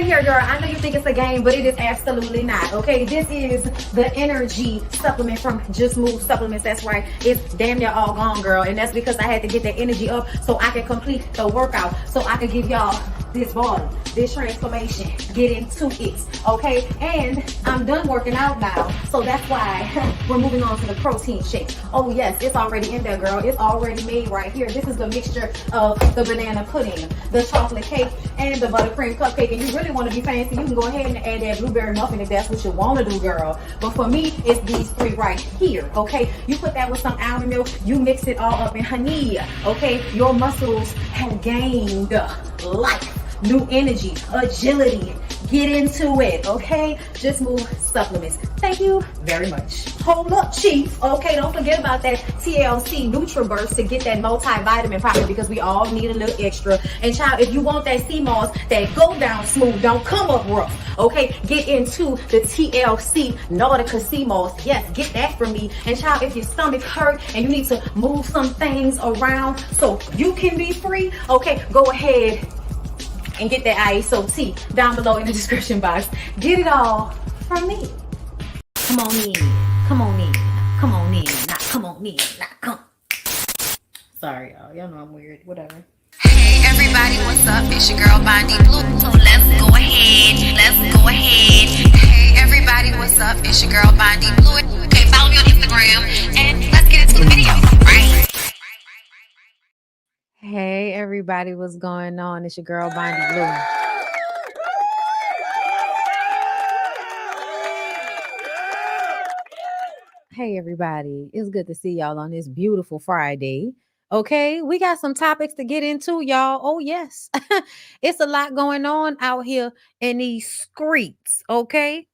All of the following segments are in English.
here, girl. I know you think it's a game, but it is absolutely not, okay? This is the energy supplement from Just Move Supplements. That's right. It's damn near all gone, girl. And that's because I had to get that energy up so I can complete the workout, so I can give y'all this body, this transformation, get into it, okay? And I'm done working out now, so that's why we're moving on to the protein shake. Oh yes, it's already in there, girl. It's already made right here. This is the mixture of the banana pudding, the chocolate cake, and the buttercream cupcake. And you really want to be fancy, you can go ahead and add that blueberry muffin if that's what you want to do, girl. But for me, it's these three right here, okay? You put that with some almond milk, you mix it all up in honey, okay? Your muscles have gained life, new energy, agility. Get into it, okay? Just Move Supplements. Thank you very much. Hold up, Chief. Okay, don't forget about that TLC NutriBurst to get that multivitamin powder, because we all need a little extra. And child, if you want that sea moss that go down smooth, don't come up rough, okay? Get into the TLC Nautica sea moss. Yes, get that from me. And child, if your stomach hurt and you need to move some things around so you can be free, okay, go ahead and get that ISO down below in the description box. Get it all from me. Come on in, come on in, come on in, not come on in, not come. Sorry, y'all know I'm weird, whatever. Hey everybody, what's up? It's your girl BondyBlue. So let's go ahead. Hey everybody, what's up? It's your girl BondyBlue. Okay, follow me on Instagram and let's get into the video, right? Hey everybody, what's going on? It's your girl BondyBlue. Hey everybody, it's good to see y'all on this beautiful Friday. Okay, we got some topics to get into, y'all. Oh yes, it's a lot going on out here in these streets. Okay,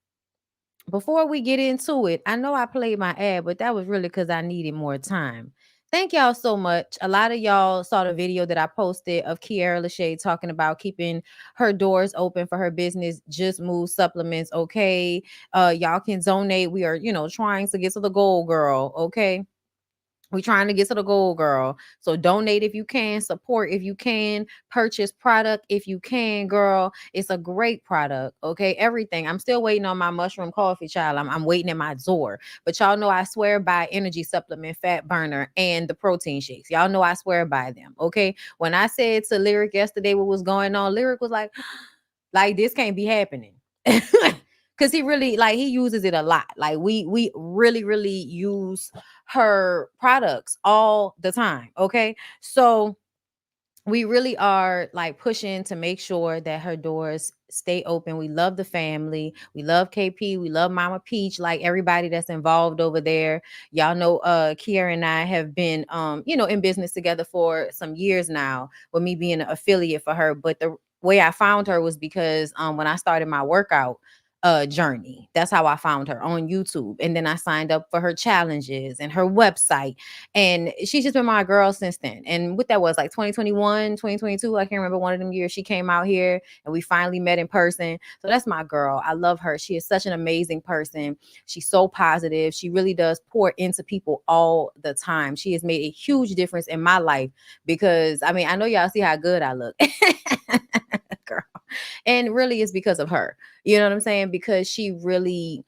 before we get into it, I know I played my ad, but that was really because I needed more time. Thank y'all so much. A lot of y'all saw the video that I posted of Kiara LaShae talking about keeping her doors open for her business, Just Move Supplements. Okay, y'all can donate. We are, trying to get to the goal, girl. Okay. We're trying to get to the goal, girl. So donate if you can, support if you can, purchase product if you can, girl. It's a great product. Okay. Everything. I'm still waiting on my mushroom coffee, child. I'm waiting at my door. But y'all know I swear by energy supplement, fat burner, and the protein shakes. Y'all know I swear by them. Okay. When I said to Lyric yesterday what was going on, Lyric was like this can't be happening. Because he really he uses it a lot. Like we really use her products all the time. Okay, so we really are pushing to make sure that her doors stay open. We love the family. We love KP. We love Mama Peach. Everybody that's involved over there. Y'all know Kiara and I have been in business together for some years now, with me being an affiliate for her. But the way I found her was because when I started my workout journey, that's how I found her, on YouTube. And then I signed up for her challenges and her website, and she's just been my girl since then. And what that was, 2021, 2022, I can't remember, one of them years she came out here and we finally met in person. So that's my girl. I love her. She is such an amazing person. She's so positive. She really does pour into people all the time. She has made a huge difference in my life, because I know y'all see how good I look. Girl. And really it's because of her. You know what I'm saying? Because she really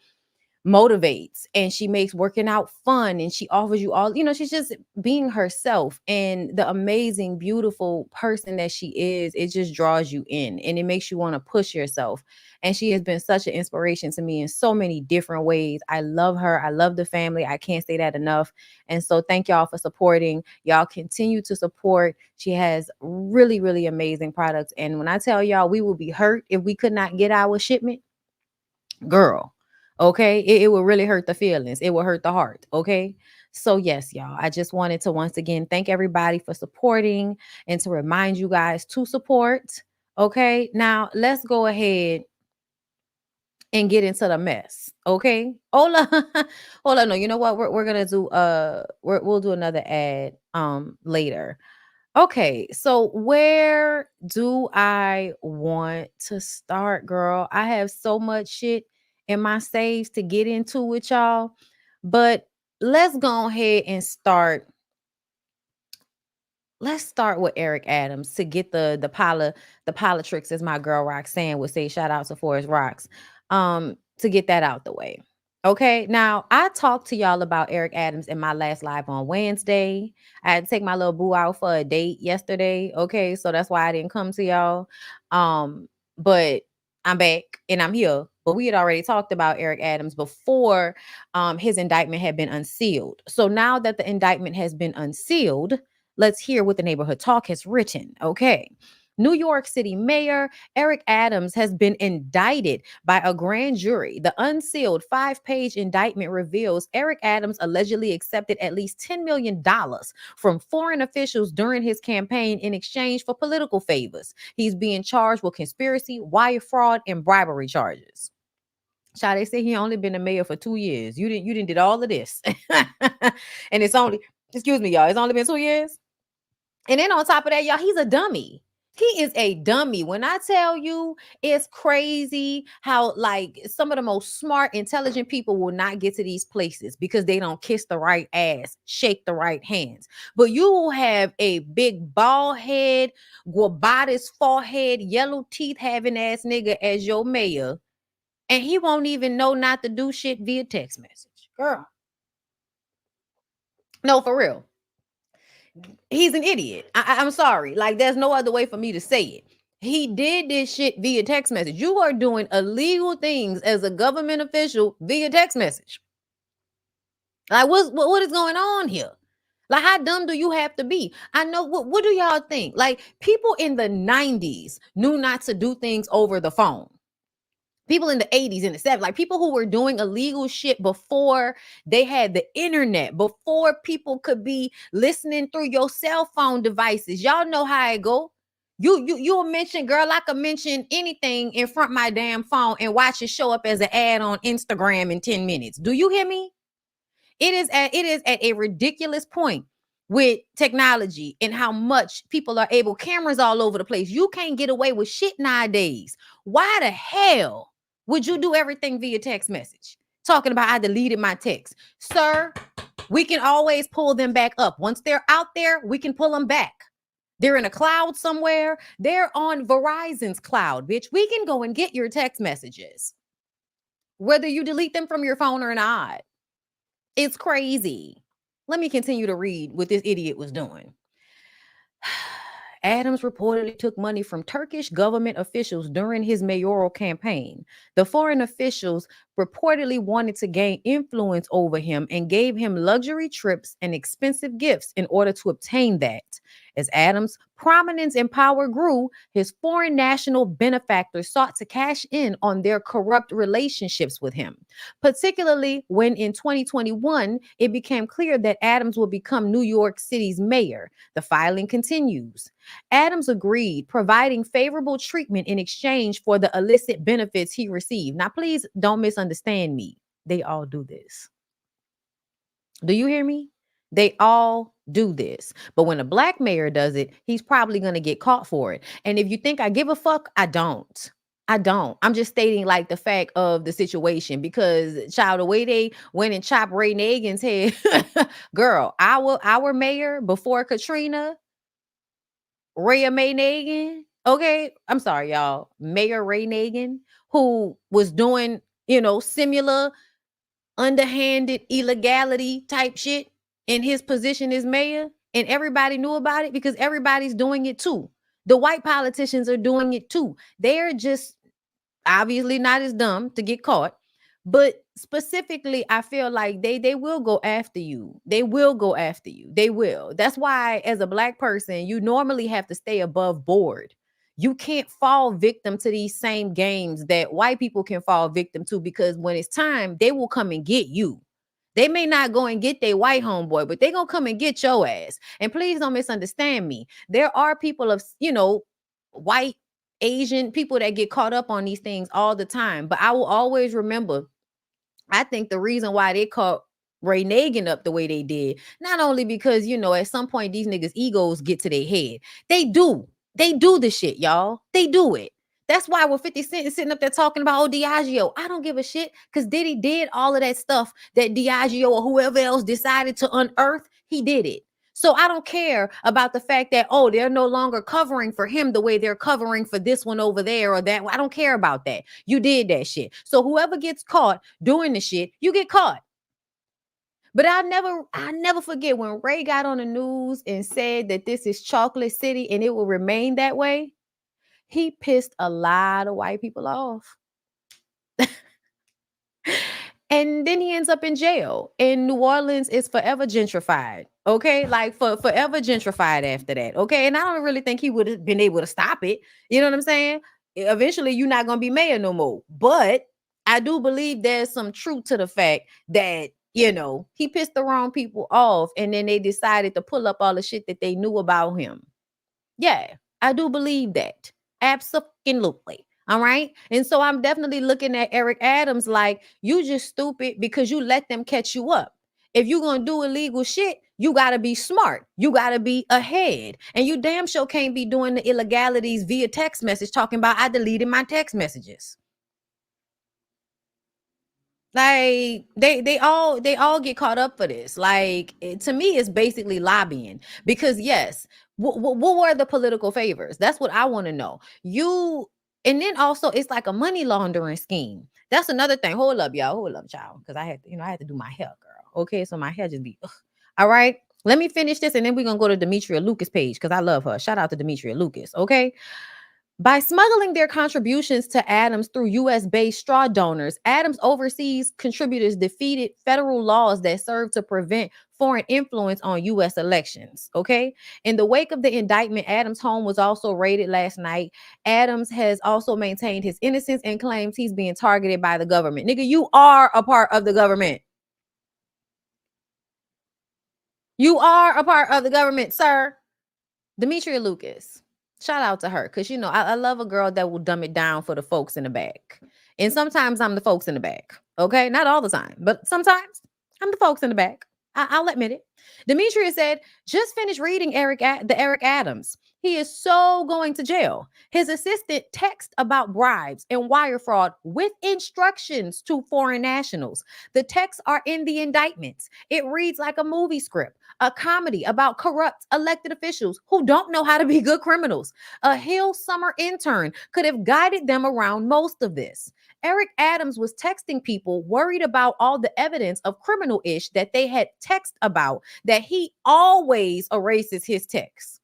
motivates and she makes working out fun, and she offers you all, she's just being herself, and the amazing, beautiful person that she is, it just draws you in and it makes you want to push yourself. And she has been such an inspiration to me in so many different ways. I love her. I love the family. I can't say that enough. And so thank y'all for supporting. Y'all continue to support. She has really, really amazing products. And when I tell y'all, we will be hurt if we could not get our shipment, girl. Okay, it will really hurt the feelings. It will hurt the heart. Okay, so yes, y'all, I just wanted to once again thank everybody for supporting and to remind you guys to support. Okay, now let's go ahead and get into the mess. Okay, hola. No, you know what, we're gonna do we'll do another ad later. Okay, so where do I want to start, girl? I have so much shit in my saves to get into with y'all, but let's go ahead and start let's start with Eric Adams to get the politics, as my girl Roxanne would say. Shout out to Forest Rocks. To get that out the way. Okay. Now I talked to y'all about Eric Adams in my last live on Wednesday. I had to take my little boo out for a date yesterday. Okay. So that's why I didn't come to y'all. But I'm back and I'm here. But we had already talked about Eric Adams before his indictment had been unsealed. So now that the indictment has been unsealed, let's hear what the neighborhood talk has written. Okay. New York City Mayor Eric Adams has been indicted by a grand jury. The unsealed 5-page indictment reveals Eric Adams allegedly accepted at least $10 million from foreign officials during his campaign in exchange for political favors. He's being charged with conspiracy, wire fraud, and bribery charges. Child, they say he only been a mayor for 2 years. You didn't did all of this. And it's only, excuse me, y'all, it's only been 2 years. And then on top of that, y'all, he's a dummy. He is a dummy. When I tell you, it's crazy how like some of the most smart, intelligent people will not get to these places because they don't kiss the right ass, shake the right hands. But you will have a big bald head, guabadas forehead, yellow teeth having ass nigga as your mayor, and he won't even know not to do shit via text message. Girl. No, for real. He's an idiot. I'm sorry. Like, there's no other way for me to say it. He did this shit via text message. You are doing illegal things as a government official via text message. Like, what is going on here? Like, how dumb do you have to be? I know. What do y'all think? Like, people in the 90s knew not to do things over the phone. People in the 80s and the 70s, like people who were doing illegal shit before they had the internet, before people could be listening through your cell phone devices. Y'all know how it go. You'll mention, girl, I could mention anything in front of my damn phone and watch it show up as an ad on Instagram in 10 minutes. Do you hear me? It is at a ridiculous point with technology and how much people are able, cameras all over the place. You can't get away with shit nowadays. Why the hell would you do everything via text message? Talking about I deleted my text. Sir, we can always pull them back up. Once they're out there, we can pull them back. They're in a cloud somewhere. They're on Verizon's cloud, bitch. We can go and get your text messages, whether you delete them from your phone or not. It's crazy. Let me continue to read what this idiot was doing. Adams reportedly took money from Turkish government officials during his mayoral campaign. The foreign officials reportedly wanted to gain influence over him and gave him luxury trips and expensive gifts in order to obtain that. As Adams' prominence and power grew, his foreign national benefactors sought to cash in on their corrupt relationships with him, particularly when in 2021 it became clear that Adams would become New York City's mayor. The filing continues. Adams agreed, providing favorable treatment in exchange for the illicit benefits he received. Now, please don't misunderstand me. They all do this. Do you hear me? They all do this. But when a black mayor does it, he's probably going to get caught for it. And if you think I give a fuck, I don't. I don't. I'm just stating like the fact of the situation because child, the way they went and chopped Ray Nagin's head, girl, our mayor before Katrina, Rhea May Nagin. Okay, I'm sorry, y'all. Mayor Ray Nagin, who was doing, similar underhanded illegality type shit in his position as mayor, and everybody knew about it because everybody's doing it too. The white politicians are doing it too. They're just obviously not as dumb to get caught, but specifically I feel like they will go after you. They will go after you. They will. That's why as a black person, you normally have to stay above board. You can't fall victim to these same games that white people can fall victim to, because when it's time, they will come and get you. They may not go and get their white homeboy, but they gonna come and get your ass. And please don't misunderstand me. There are people of, white, Asian people that get caught up on these things all the time. But I will always remember, I think the reason why they caught Ray Nagin up the way they did, not only because, at some point these niggas' egos get to their head. They do. They do the shit, y'all. They do it. That's why when 50 Cent is sitting up there talking about, Diageo, I don't give a shit because Diddy did all of that stuff that Diageo or whoever else decided to unearth. He did it. So I don't care about the fact that, oh, they're no longer covering for him the way they're covering for this one over there or that. I don't care about that. You did that shit. So whoever gets caught doing the shit, you get caught. But I never forget when Ray got on the news and said that this is Chocolate City and it will remain that way. He pissed a lot of white people off. And then he ends up in jail. And New Orleans is forever gentrified. Okay. Like forever gentrified after that. Okay. And I don't really think he would have been able to stop it. You know what I'm saying? Eventually, you're not going to be mayor no more. But I do believe there's some truth to the fact that, he pissed the wrong people off. And then they decided to pull up all the shit that they knew about him. Yeah, I do believe that. Absolutely. All right. And so I'm definitely looking at Eric Adams like, you just stupid because you let them catch you up. If you're going to do illegal shit, you got to be smart. You got to be ahead. And you damn sure can't be doing the illegalities via text message talking about I deleted my text messages. Like they all get caught up for this. Like to me, it's basically lobbying because yes, what were the political favors? That's what I want to know. And then also it's like a money laundering scheme. That's another thing. Hold up, y'all. Hold up, child, because I had to do my hair, girl. Okay, so my hair just be. Ugh. All right. Let me finish this, and then we're gonna go to Demetria Lucas' page because I love her. Shout out to Demetria Lucas. Okay. By smuggling their contributions to Adams through US-based straw donors, Adams' overseas contributors defeated federal laws that serve to prevent foreign influence on US elections. Okay. In the wake of the indictment, Adams' home was also raided last night. Adams has also maintained his innocence and claims he's being targeted by the government. Nigga, you are a part of the government. You are a part of the government, sir. Demetria Lucas. Shout out to her because I love a girl that will dumb it down for the folks in the back. And sometimes I'm the folks in the back. Okay, not all the time, but sometimes I'm the folks in the back. I'll admit it. Demetria said, "Just finished reading the Eric Adams. He is so going to jail. His assistant texted about bribes and wire fraud with instructions to foreign nationals. The texts are in the indictments. It reads like a movie script, a comedy about corrupt elected officials who don't know how to be good criminals. A Hill summer intern could have guided them around most of this. Eric Adams was texting people worried about all the evidence of criminal ish that they had text about that he always erases his texts.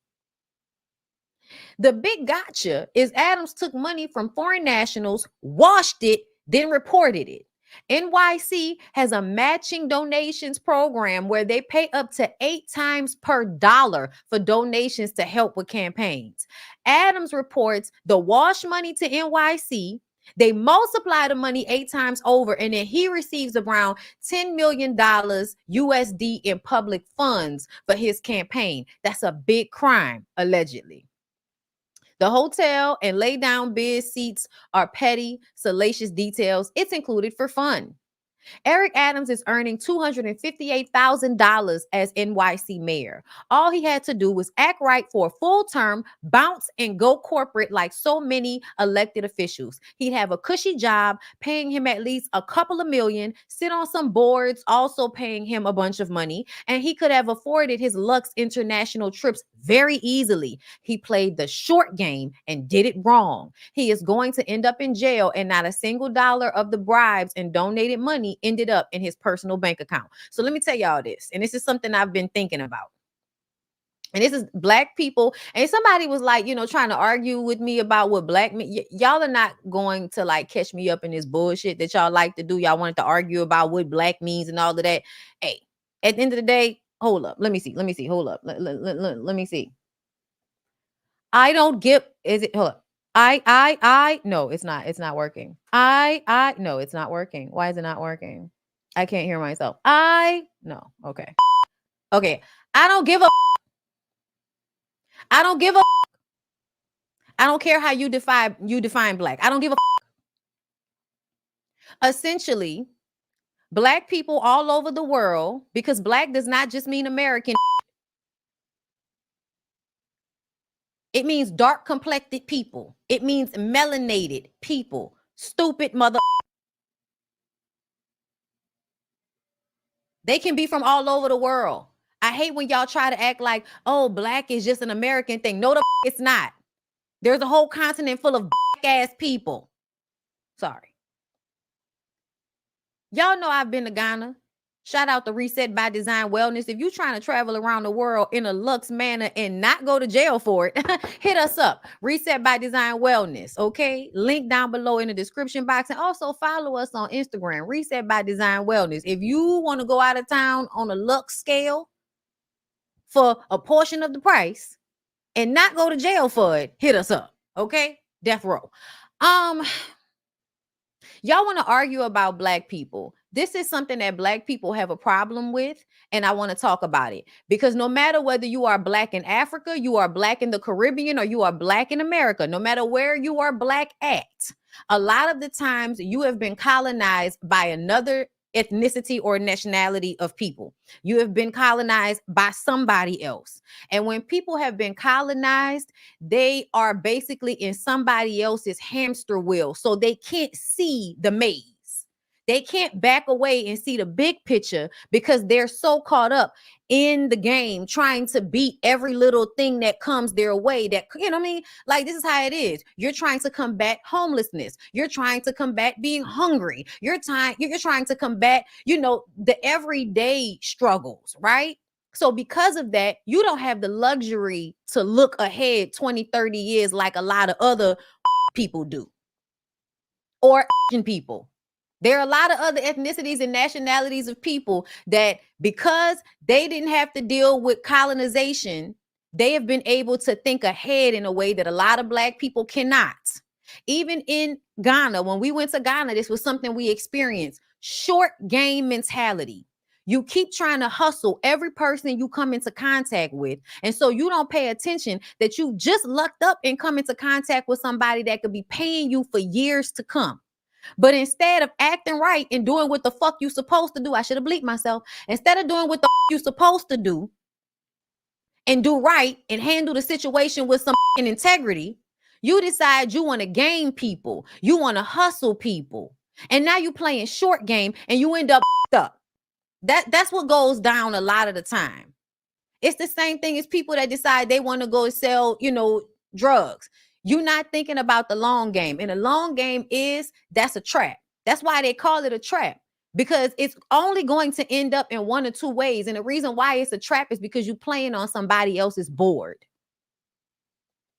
The big gotcha is Adams took money from foreign nationals, washed it, then reported it. NYC has a matching donations program where they pay up to 8 times per dollar for donations to help with campaigns. Adams reports the wash money to NYC. They multiply the money 8 times over, and then he receives around $10 million USD in public funds for his campaign. That's a big crime, allegedly. The hotel and lay down bed seats are petty, salacious details. It's included for fun. Eric Adams is earning $258,000 as NYC mayor. All he had to do was act right for a full term, bounce, and go corporate like so many elected officials. He'd have a cushy job, paying him at least a couple of million, sit on some boards, also paying him a bunch of money, and he could have afforded his Lux international trips very easily. He played the short game and did it wrong. He is going to end up in jail, and not a single dollar of the bribes and donated money ended up in his personal bank account. So let me tell y'all this, and this is something I've been thinking about. And this is black people. And somebody was like, trying to argue with me about what black men, y'all are not going to like catch me up in this bullshit that y'all like to do. Y'all wanted to argue about what black means and all of that. Hey, at the end of the day, hold up. Let me see. Hold up. Let me see. I don't give, is it, hold up. No, it's not working. No, it's not working. Why is it not working? I can't hear myself. No, okay. Okay. I don't give a, I don't give a, I don't care how you define black. I don't give a. Essentially, black people all over the world, because black does not just mean American. It means dark complected people. It means melanated people. Stupid mother. They can be from all over the world. I hate when y'all try to act like, oh, black is just an American thing. No, it's not. There's a whole continent full of black ass people. Sorry. Y'all know I've been to Ghana. Shout out to Reset by Design Wellness. If you're trying to travel around the world in a luxe manner and not go to jail for it, hit us up. Reset by Design Wellness. Okay. Link down below in the description box. And also follow us on Instagram, Reset by Design Wellness. If you want to go out of town on a luxe scale for a portion of the price and not go to jail for it, hit us up. Okay. Death row. Y'all want to argue about black people. This is something that black people have a problem with, and I want to talk about it because no matter whether you are black in Africa, you are black in the Caribbean, or you are black in America, no matter where you are black at, a lot of the times you have been colonized by another ethnicity or nationality of people. You have been colonized by somebody else. And when people have been colonized, they are basically in somebody else's hamster wheel. So they can't see the maze. They can't back away and see the big picture because they're so caught up in the game trying to beat every little thing that comes their way. That, you know what I mean? Like, this is how it is. You're trying to combat homelessness. You're trying to combat being hungry. You're trying to combat, the everyday struggles, right? So because of that, you don't have the luxury to look ahead 20, 30 years like a lot of other people do, or Asian people. There are a lot of other ethnicities and nationalities of people that, because they didn't have to deal with colonization, they have been able to think ahead in a way that a lot of black people cannot. Even in Ghana, when we went to Ghana, this was something we experienced. Short game mentality. You keep trying to hustle every person you come into contact with. And so you don't pay attention that you just lucked up and come into contact with somebody that could be paying you for years to come. But instead of acting right and doing what the fuck you supposed to do, I should have bleeped myself. Instead of doing what the fuck you supposed to do and do right and handle the situation with some integrity, you decide you want to game people. You want to hustle people. And now you playing short game and you end up. That's what goes down a lot of the time. It's the same thing as people that decide they want to go sell, drugs. You're not thinking about the long game. And the long game that's a trap. That's why they call it a trap, because it's only going to end up in one or two ways. And the reason why it's a trap is because you're playing on somebody else's board.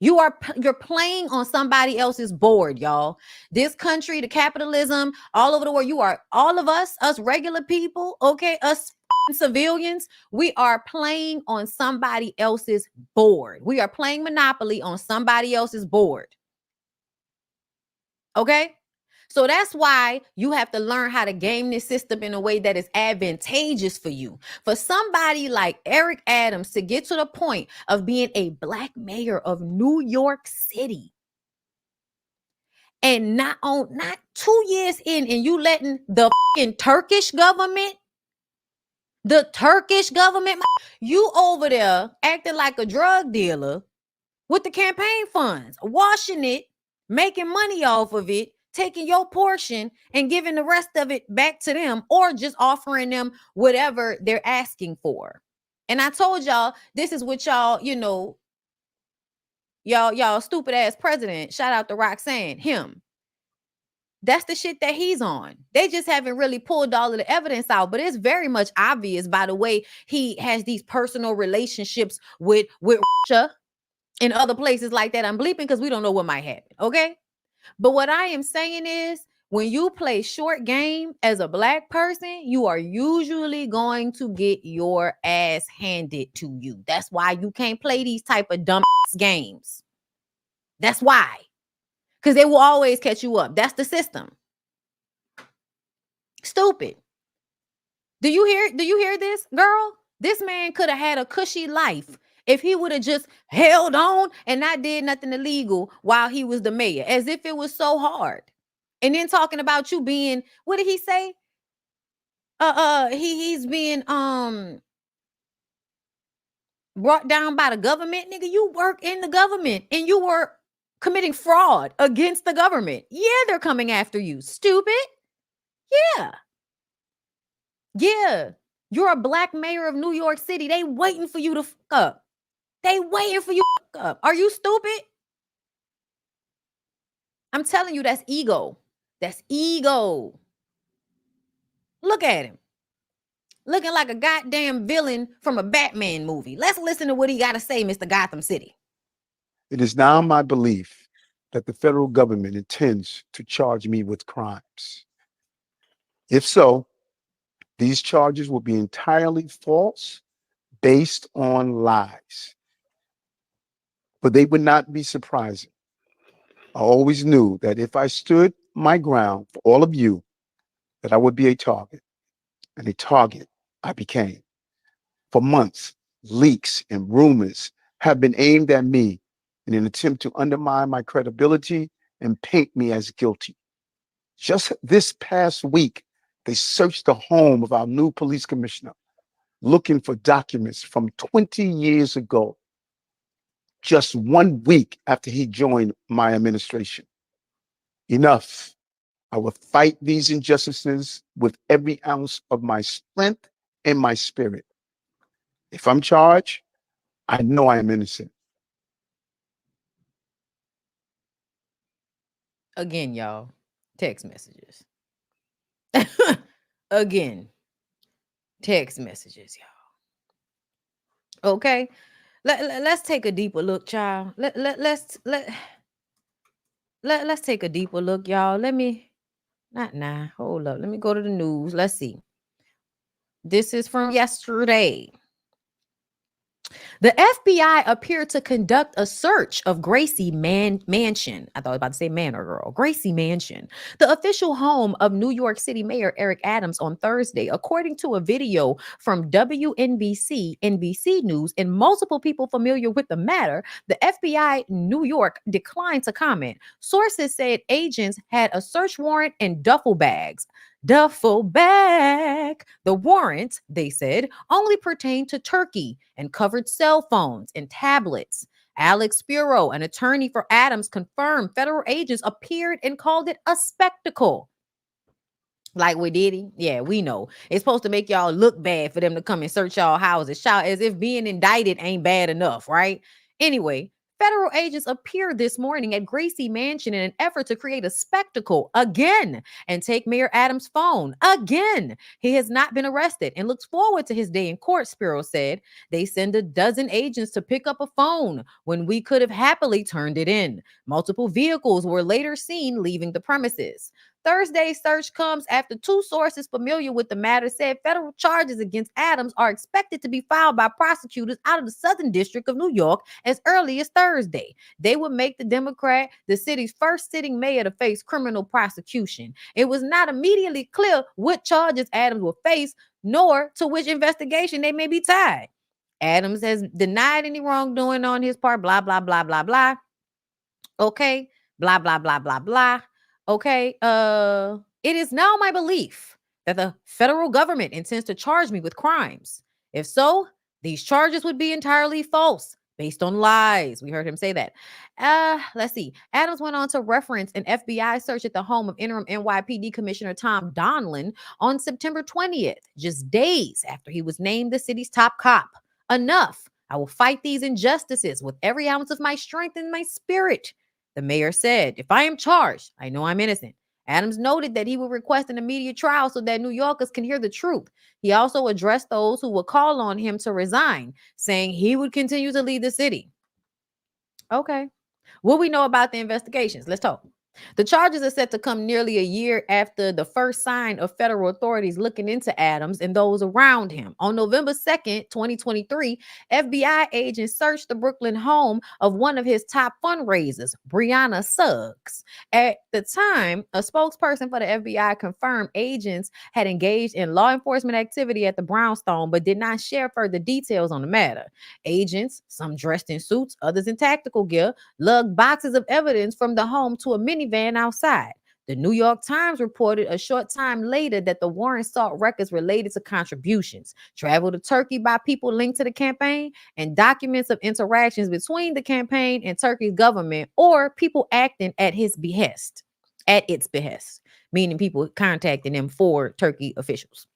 You're playing on somebody else's board, y'all. This country, the capitalism, all over the world, all of us regular people, okay, us civilians, we are playing on somebody else's board. We are playing Monopoly on somebody else's board. Okay? So that's why you have to learn how to game this system in a way that is advantageous for you. For somebody like Eric Adams to get to the point of being a black mayor of New York City, and not 2 years in, and you letting the Turkish government, you over there acting like a drug dealer with the campaign funds, washing it, making money off of it, taking your portion and giving the rest of it back to them, or just offering them whatever they're asking for. And I told y'all, this is what y'all, y'all stupid ass president, shout out to Roxanne, him. That's the shit that he's on. They just haven't really pulled all of the evidence out, but it's very much obvious by the way he has these personal relationships with Russia and other places like that. I'm bleeping because we don't know what might happen, okay? But what I am saying is, when you play short game as a black person, you are usually going to get your ass handed to you. That's why you can't play these type of dumb games. That's why. Because they will always catch you up. That's the system. Stupid. Do you hear this, girl? This man could have had a cushy life if he would have just held on and not did nothing illegal while he was the mayor, as if it was so hard. And then talking about you being, what did he say? He's being brought down by the government. Nigga, you work in the government and you were committing fraud against the government. Yeah, they're coming after you. Stupid. Yeah. You're a black mayor of New York City. They waiting for you to fuck up. They waiting for you to fuck up. Are you stupid? I'm telling you, that's ego. That's ego. Look at him. Looking like a goddamn villain from a Batman movie. Let's listen to what he got to say, Mr. Gotham City. It is now my belief that the federal government intends to charge me with crimes. If so, these charges will be entirely false, based on lies. But they would not be surprising. I always knew that if I stood my ground for all of you, that I would be a target, and a target I became. For months, leaks and rumors have been aimed at me in an attempt to undermine my credibility and paint me as guilty. Just this past week, they searched the home of our new police commissioner, looking for documents from 20 years ago, just 1 week after he joined my administration. Enough. I will fight these injustices with every ounce of my strength and my spirit. If I'm charged, I know I am innocent. Again, y'all, text messages. Again, text messages, y'all. Okay, let's take a deeper look, child. Let's take a deeper look, y'all. Let me not now. Hold up. Let me go to the news. Let's see. This is from yesterday. The FBI appeared to conduct a search of Gracie Mansion. I thought I was about to say Manor Girl. Gracie Mansion, the official home of New York City Mayor Eric Adams, on Thursday, according to a video from WNBC, NBC News, and multiple people familiar with the matter. The FBI New York declined to comment. Sources said agents had a search warrant and duffel bags. Duffel bag. The warrant, they said, only pertained to Turkey and covered cell phones and tablets. Alex Spiro, an attorney for Adams, confirmed federal agents appeared and called it a spectacle. Like with Diddy, yeah, we know. It's supposed to make y'all look bad for them to come and search y'all houses. Shout as if being indicted ain't bad enough, right? Anyway, federal agents appeared this morning at Gracie Mansion in an effort to create a spectacle again and take Mayor Adams' phone again. He has not been arrested and looks forward to his day in court, Spiro said. They send a dozen agents to pick up a phone when we could have happily turned it in. Multiple vehicles were later seen leaving the premises. Thursday's search comes after two sources familiar with the matter said federal charges against Adams are expected to be filed by prosecutors out of the Southern District of New York as early as Thursday. They would make the Democrat the city's first sitting mayor to face criminal prosecution. It was not immediately clear what charges Adams will face, nor to which investigation they may be tied. Adams has denied any wrongdoing on his part, blah, blah, blah, blah, blah. Okay, blah, blah, blah, blah, blah. Okay, it is now my belief that the federal government intends to charge me with crimes. If so, these charges would be entirely false, based on lies. We heard him say that. Let's see. Adams went on to reference an FBI search at the home of interim NYPD Commissioner Tom Donlin on September 20th, just days after he was named the city's top cop. Enough. I will fight these injustices with every ounce of my strength and my spirit. The mayor said, if I am charged, I know I'm innocent. Adams noted that he would request an immediate trial so that New Yorkers can hear the truth. He also addressed those who would call on him to resign, saying he would continue to lead the city. Okay. What we know about the investigations? Let's talk. The charges are set to come nearly a year after the first sign of federal authorities looking into Adams and those around him. On November 2nd, 2023, FBI agents searched the Brooklyn home of one of his top fundraisers, Breonna Suggs. At the time, a spokesperson for the FBI confirmed agents had engaged in law enforcement activity at the brownstone, but did not share further details on the matter. Agents, some dressed in suits, others in tactical gear, lugged boxes of evidence from the home to a minivan outside. The New York Times reported a short time later that the warrant sought records related to contributions, travel to Turkey by people linked to the campaign, and documents of interactions between the campaign and Turkey's government or people acting at its behest, meaning people contacting them for Turkey officials.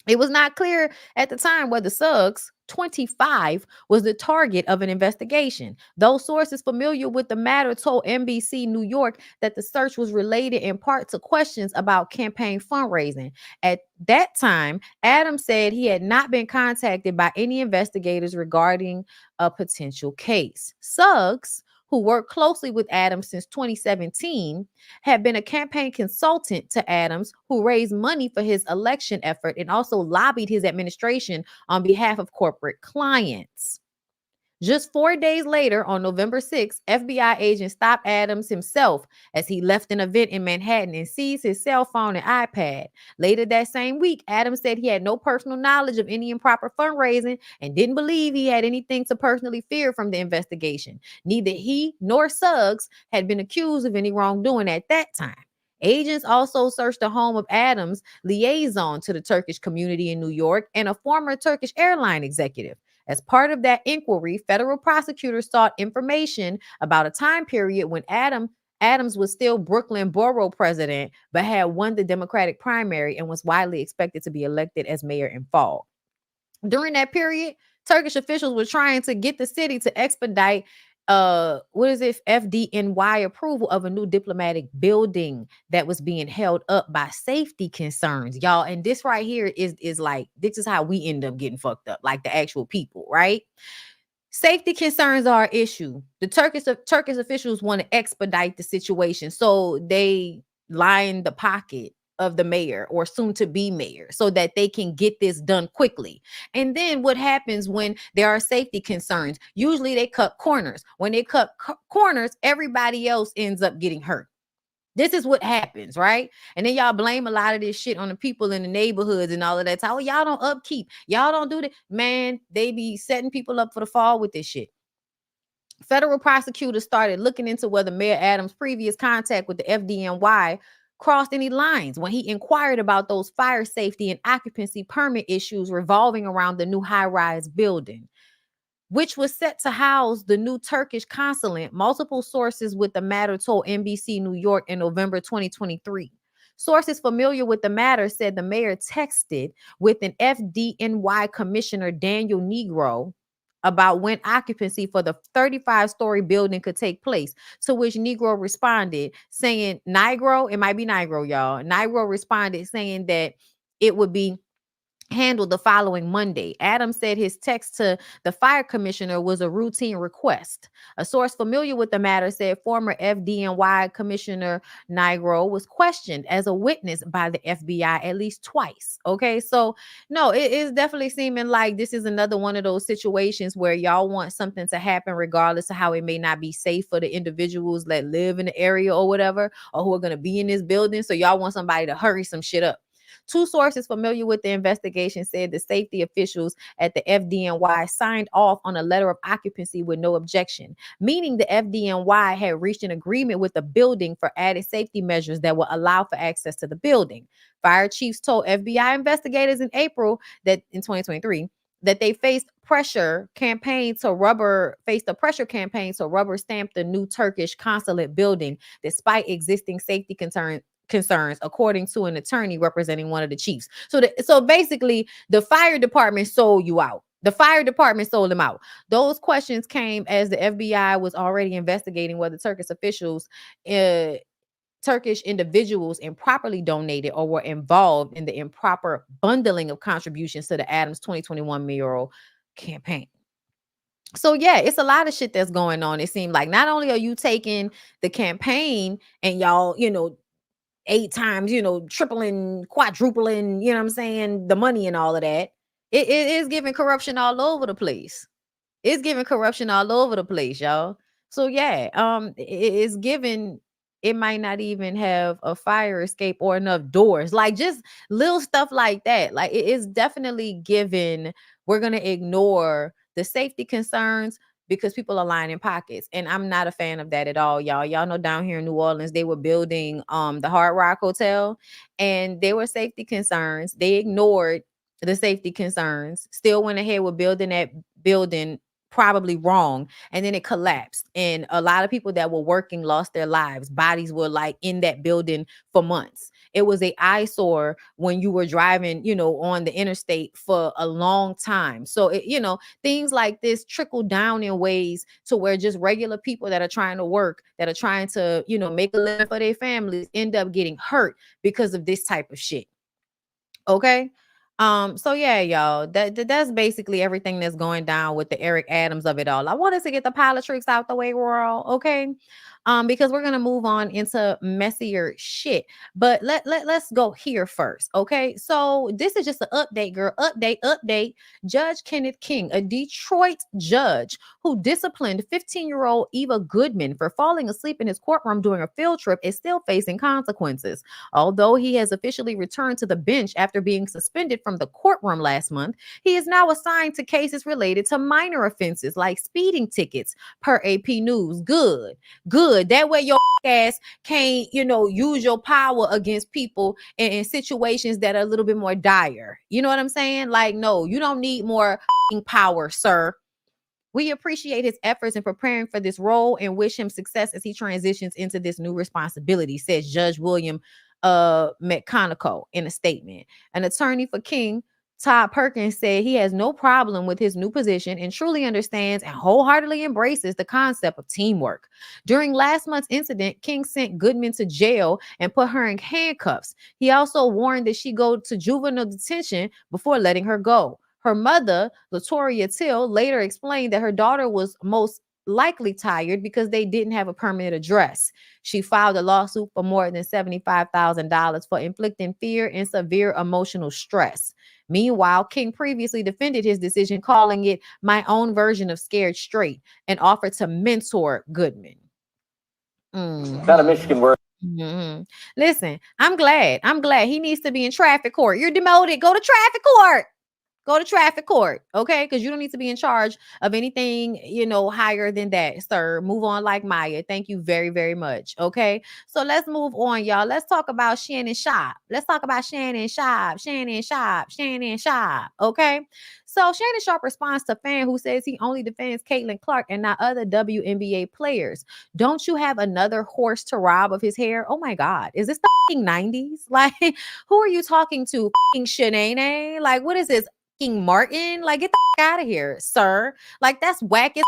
It was not clear at the time whether Suggs, 25, was the target of an investigation. Those sources familiar with the matter told NBC New York that the search was related in part to questions about campaign fundraising. At that time, Adams said he had not been contacted by any investigators regarding a potential case. Suggs, who worked closely with Adams since 2017, had been a campaign consultant to Adams, who raised money for his election effort and also lobbied his administration on behalf of corporate clients. Just 4 days later, on November 6th, FBI agents stopped Adams himself as he left an event in Manhattan and seized his cell phone and iPad. Later that same week, Adams said he had no personal knowledge of any improper fundraising and didn't believe he had anything to personally fear from the investigation. Neither he nor Suggs had been accused of any wrongdoing at that time. Agents also searched the home of Adams' liaison to the Turkish community in New York and a former Turkish airline executive. As part of that inquiry, federal prosecutors sought information about a time period when Adams was still Brooklyn borough president, but had won the Democratic primary and was widely expected to be elected as mayor in fall. During that period, Turkish officials were trying to get the city to expedite FDNY approval of a new diplomatic building that was being held up by safety concerns, y'all. And this right here is like, this is how we end up getting fucked up, like the actual people, right? Safety concerns are an issue. The Turkish officials want to expedite the situation, so they line the pocket of the mayor or soon to be mayor so that they can get this done quickly. And then what happens when there are safety concerns? Usually they cut corners. When they cut corners, everybody else ends up getting hurt. This is what happens, right? And then y'all blame a lot of this shit on the people in the neighborhoods and all of that. Oh, y'all don't upkeep. Y'all don't do that. Man, they be setting people up for the fall with this shit. Federal prosecutors started looking into whether Mayor Adams' previous contact with the FDNY crossed any lines when he inquired about those fire safety and occupancy permit issues revolving around the new high-rise building, which was set to house the new Turkish consulate. Multiple sources with the matter told NBC New York in November 2023. Sources familiar with the matter said the mayor texted with an FDNY commissioner, Daniel Negro, about when occupancy for the 35-story building could take place, to which Negro responded saying, Negro, it might be Negro, y'all. Negro responded saying that it would be handled the following Monday. Adams said his text to the fire commissioner was a routine request. A source familiar with the matter said former FDNY Commissioner Negro was questioned as a witness by the FBI at least twice. Okay, so no, it is definitely seeming like this is another one of those situations where y'all want something to happen regardless of how it may not be safe for the individuals that live in the area or whatever, or who are going to be in this building. So y'all want somebody to hurry some shit up. Two sources familiar with the investigation said the safety officials at the FDNY signed off on a letter of occupancy with no objection, meaning the FDNY had reached an agreement with the building for added safety measures that will allow for access to the building. Fire chiefs told FBI investigators in April that in 2023 that they faced a pressure campaign to rubber stamp the new Turkish consulate building despite existing safety concerns, according to an attorney representing one of the chiefs. So basically, the fire department sold you out. The fire department sold them out. Those questions came as the FBI was already investigating whether Turkish individuals improperly donated or were involved in the improper bundling of contributions to the Adams 2021 mayoral campaign. So yeah, it's a lot of shit that's going on. It seemed like not only are you taking the campaign and y'all, 8 times, tripling, quadrupling, you know what I'm saying, the money and all of that. It is giving corruption all over the place. It's giving corruption all over the place, y'all. So yeah, it's giving. It might not even have a fire escape or enough doors, like just little stuff like that. Like it is definitely given. We're gonna ignore the safety concerns because people are lining pockets, and I'm not a fan of that at all, y'all. Y'all know down here in New Orleans, they were building the Hard Rock Hotel, and there were safety concerns. They ignored the safety concerns, still went ahead with building that building probably wrong, and then it collapsed, and a lot of people that were working lost their lives. Bodies were like in that building for months. It was a eyesore when you were driving, on the interstate for a long time. So things like this trickle down in ways to where just regular people that are trying to work, that are trying to make a living for their families, end up getting hurt because of this type of shit. Okay. So yeah, y'all, that's basically everything that's going down with the Eric Adams of it all. I wanted to get the politics out the way, world. Okay. Because we're gonna move on into messier shit. But let's go here first. Okay. So this is just an update, girl. Update. Judge Kenneth King, a Detroit judge who disciplined 15-year-old Eva Goodman for falling asleep in his courtroom during a field trip, is still facing consequences. Although he has officially returned to the bench after being suspended from the courtroom last month, he is now assigned to cases related to minor offenses like speeding tickets, per AP News. Good. That way your ass can't, use your power against people in situations that are a little bit more dire. You know what I'm saying? Like, no, you don't need more power, sir. We appreciate his efforts in preparing for this role and wish him success as he transitions into this new responsibility, says Judge William McConaughey in a statement. An attorney for King, Todd Perkins, said he has no problem with his new position and truly understands and wholeheartedly embraces the concept of teamwork. During last month's incident, King sent Goodman to jail and put her in handcuffs. He also warned that she go to juvenile detention before letting her go. Her mother, Latoria Till, later explained that her daughter was most likely tired because they didn't have a permanent address. She filed a lawsuit for more than $75,000 for inflicting fear and severe emotional stress. Meanwhile, King previously defended his decision, calling it my own version of scared straight, and offered to mentor Goodman. Not a Michigan word. Mm-hmm. Listen, I'm glad. He needs to be in traffic court. You're demoted. Go to traffic court. Go to traffic court, okay? Because you don't need to be in charge of anything, higher than that, sir. Move on like Maya. Thank you very, very much, okay? So let's move on, y'all. Let's talk about Shannon Sharpe. Shannon Sharpe, okay? So Shannon Sharpe responds to fan who says he only defends Caitlin Clark and not other WNBA players. Don't you have another horse to rob of his hair? Oh my God. Is this the 90s? Like, who are you talking to? Shanae? Like, what is this? Martin? Like, get the out of here, sir. Like, that's whack as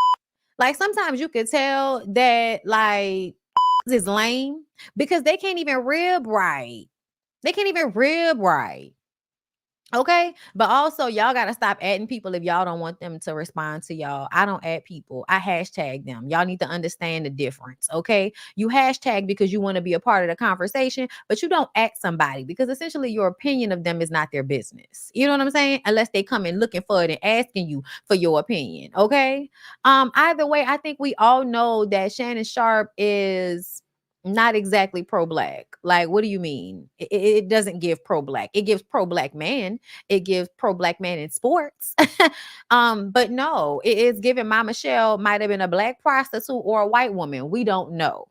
like sometimes you could tell that like is lame because they can't even rib right. Okay. But also, y'all got to stop adding people if y'all don't want them to respond to y'all. I don't add people. I hashtag them. Y'all need to understand the difference. Okay. You hashtag because you want to be a part of the conversation, but you don't at somebody because essentially your opinion of them is not their business. You know what I'm saying? Unless they come in looking for it and asking you for your opinion. Okay. Either way, I think we all know that Shannon Sharpe is not exactly pro-black. Like, what do you mean? It doesn't give pro-black. It gives pro-black man. It gives pro-black man in sports. But no, it is giving Mama Michelle might have been a black prostitute or a white woman. We don't know.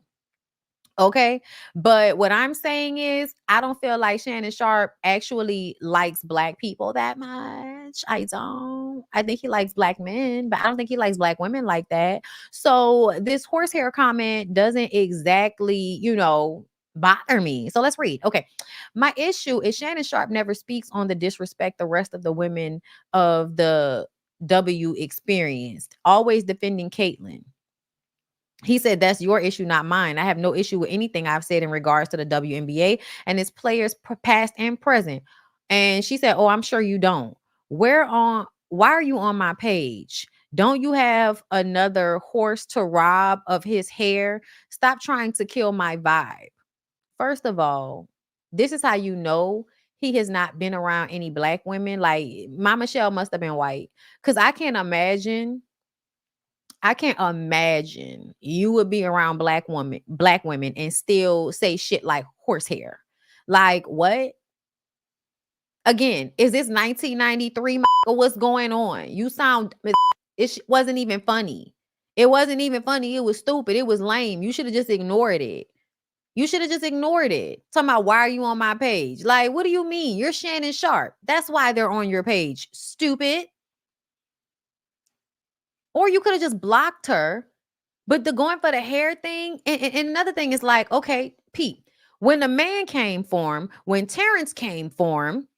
Okay. But what I'm saying is, I don't feel like Shannon Sharpe actually likes black people that much. I don't. I think he likes black men, but I don't think he likes black women like that. So this horsehair comment doesn't exactly, bother me. So let's read. Okay. My issue is Shannon Sharpe never speaks on the disrespect the rest of the women of the W experienced, always defending Caitlyn. He said, that's your issue, not mine. I have no issue with anything I've said in regards to the WNBA and its players past and present. And she said, oh, I'm sure you don't. Why are you on my page? Don't you have another horse to rob of his hair? Stop trying to kill my vibe. First of all, this is how you know he has not been around any black women. Like, Mama Michelle must have been white. Because I can't imagine you would be around black women and still say shit like horsehair. Like, what? Again, is this 1993? What's going on? You sound, it wasn't even funny. It wasn't even funny. It was stupid. It was lame. You should have just ignored it. Talking about, why are you on my page? Like, what do you mean? You're Shannon Sharpe. That's why they're on your page. Stupid. Or you could have just blocked her. But the going for the hair thing, and another thing is like, okay, Pete, when the man came for him, when Terrence came for him,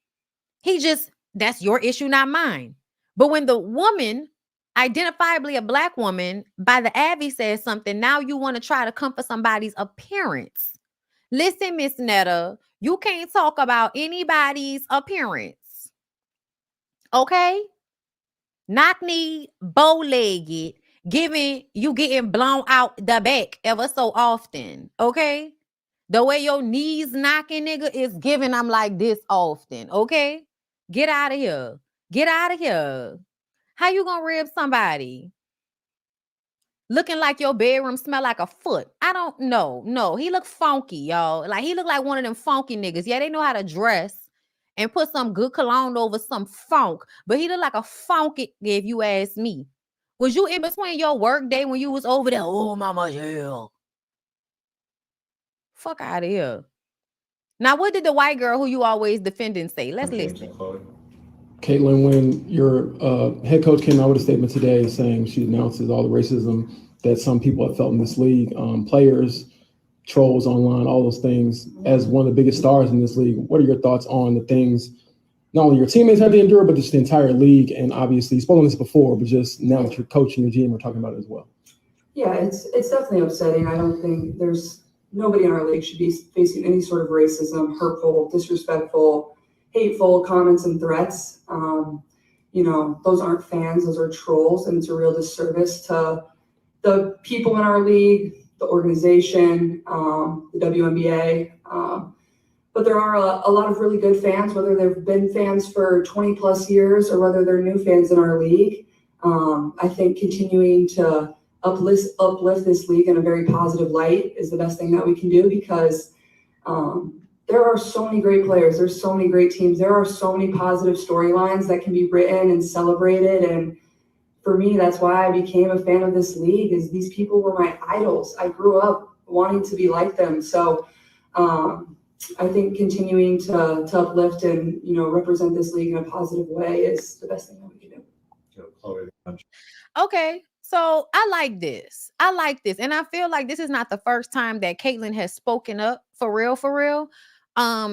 that's your issue, not mine. But when the woman, identifiably a black woman, by the Abby says something, now you want to try to come for somebody's appearance. Listen, Miss Netta, you can't talk about anybody's appearance. Okay? Knock-knee, bow-legged, getting blown out the back ever so often. Okay? The way your knees knocking, nigga, is giving I'm like this often. Okay? Get out of here. Get out of here. How you gonna rib somebody? Looking like your bedroom smell like a foot. I don't know. No, he look funky, y'all. Like he look like one of them funky niggas. Yeah, they know how to dress and put some good cologne over some funk, but he look like a funky, if you ask me. Was you in between your work day when you was over there? Oh, mama, yeah. Fuck out of here. Now, what did the white girl who you always defending say? Let's listen. Caitlin, when your head coach came out with a statement today saying she announces all the racism that some people have felt in this league, players, trolls online, all those things, as one of the biggest stars in this league, what are your thoughts on the things not only your teammates have to endure, but just the entire league? And obviously, you've spoken on this before, but just now that your coach and your GM are talking about it as well. Yeah, it's definitely upsetting. I don't think nobody in our league should be facing any sort of racism, hurtful, disrespectful, hateful comments and threats. Those aren't fans, those are trolls, and it's a real disservice to the people in our league, the organization, the WNBA. But there are a lot of really good fans, whether they've been fans for 20 plus years or whether they're new fans in our league. I think continuing to uplift this league in a very positive light is the best thing that we can do, because there are so many great players. There's so many great teams. There are so many positive storylines that can be written and celebrated. And for me, that's why I became a fan of this league, is these people were my idols. I grew up wanting to be like them. So I think continuing to uplift and, represent this league in a positive way is the best thing that we can do. Okay. So I like this. And I feel like this is not the first time that Caitlin has spoken up for real.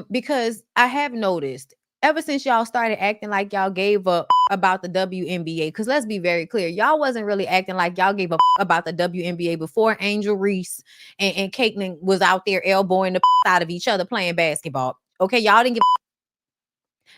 Because I have noticed ever since y'all started acting like y'all gave up about the WNBA, because let's be very clear, y'all wasn't really acting like y'all gave up about the WNBA before Angel Reese and Caitlin was out there elbowing the out of each other playing basketball. Okay, y'all didn't give.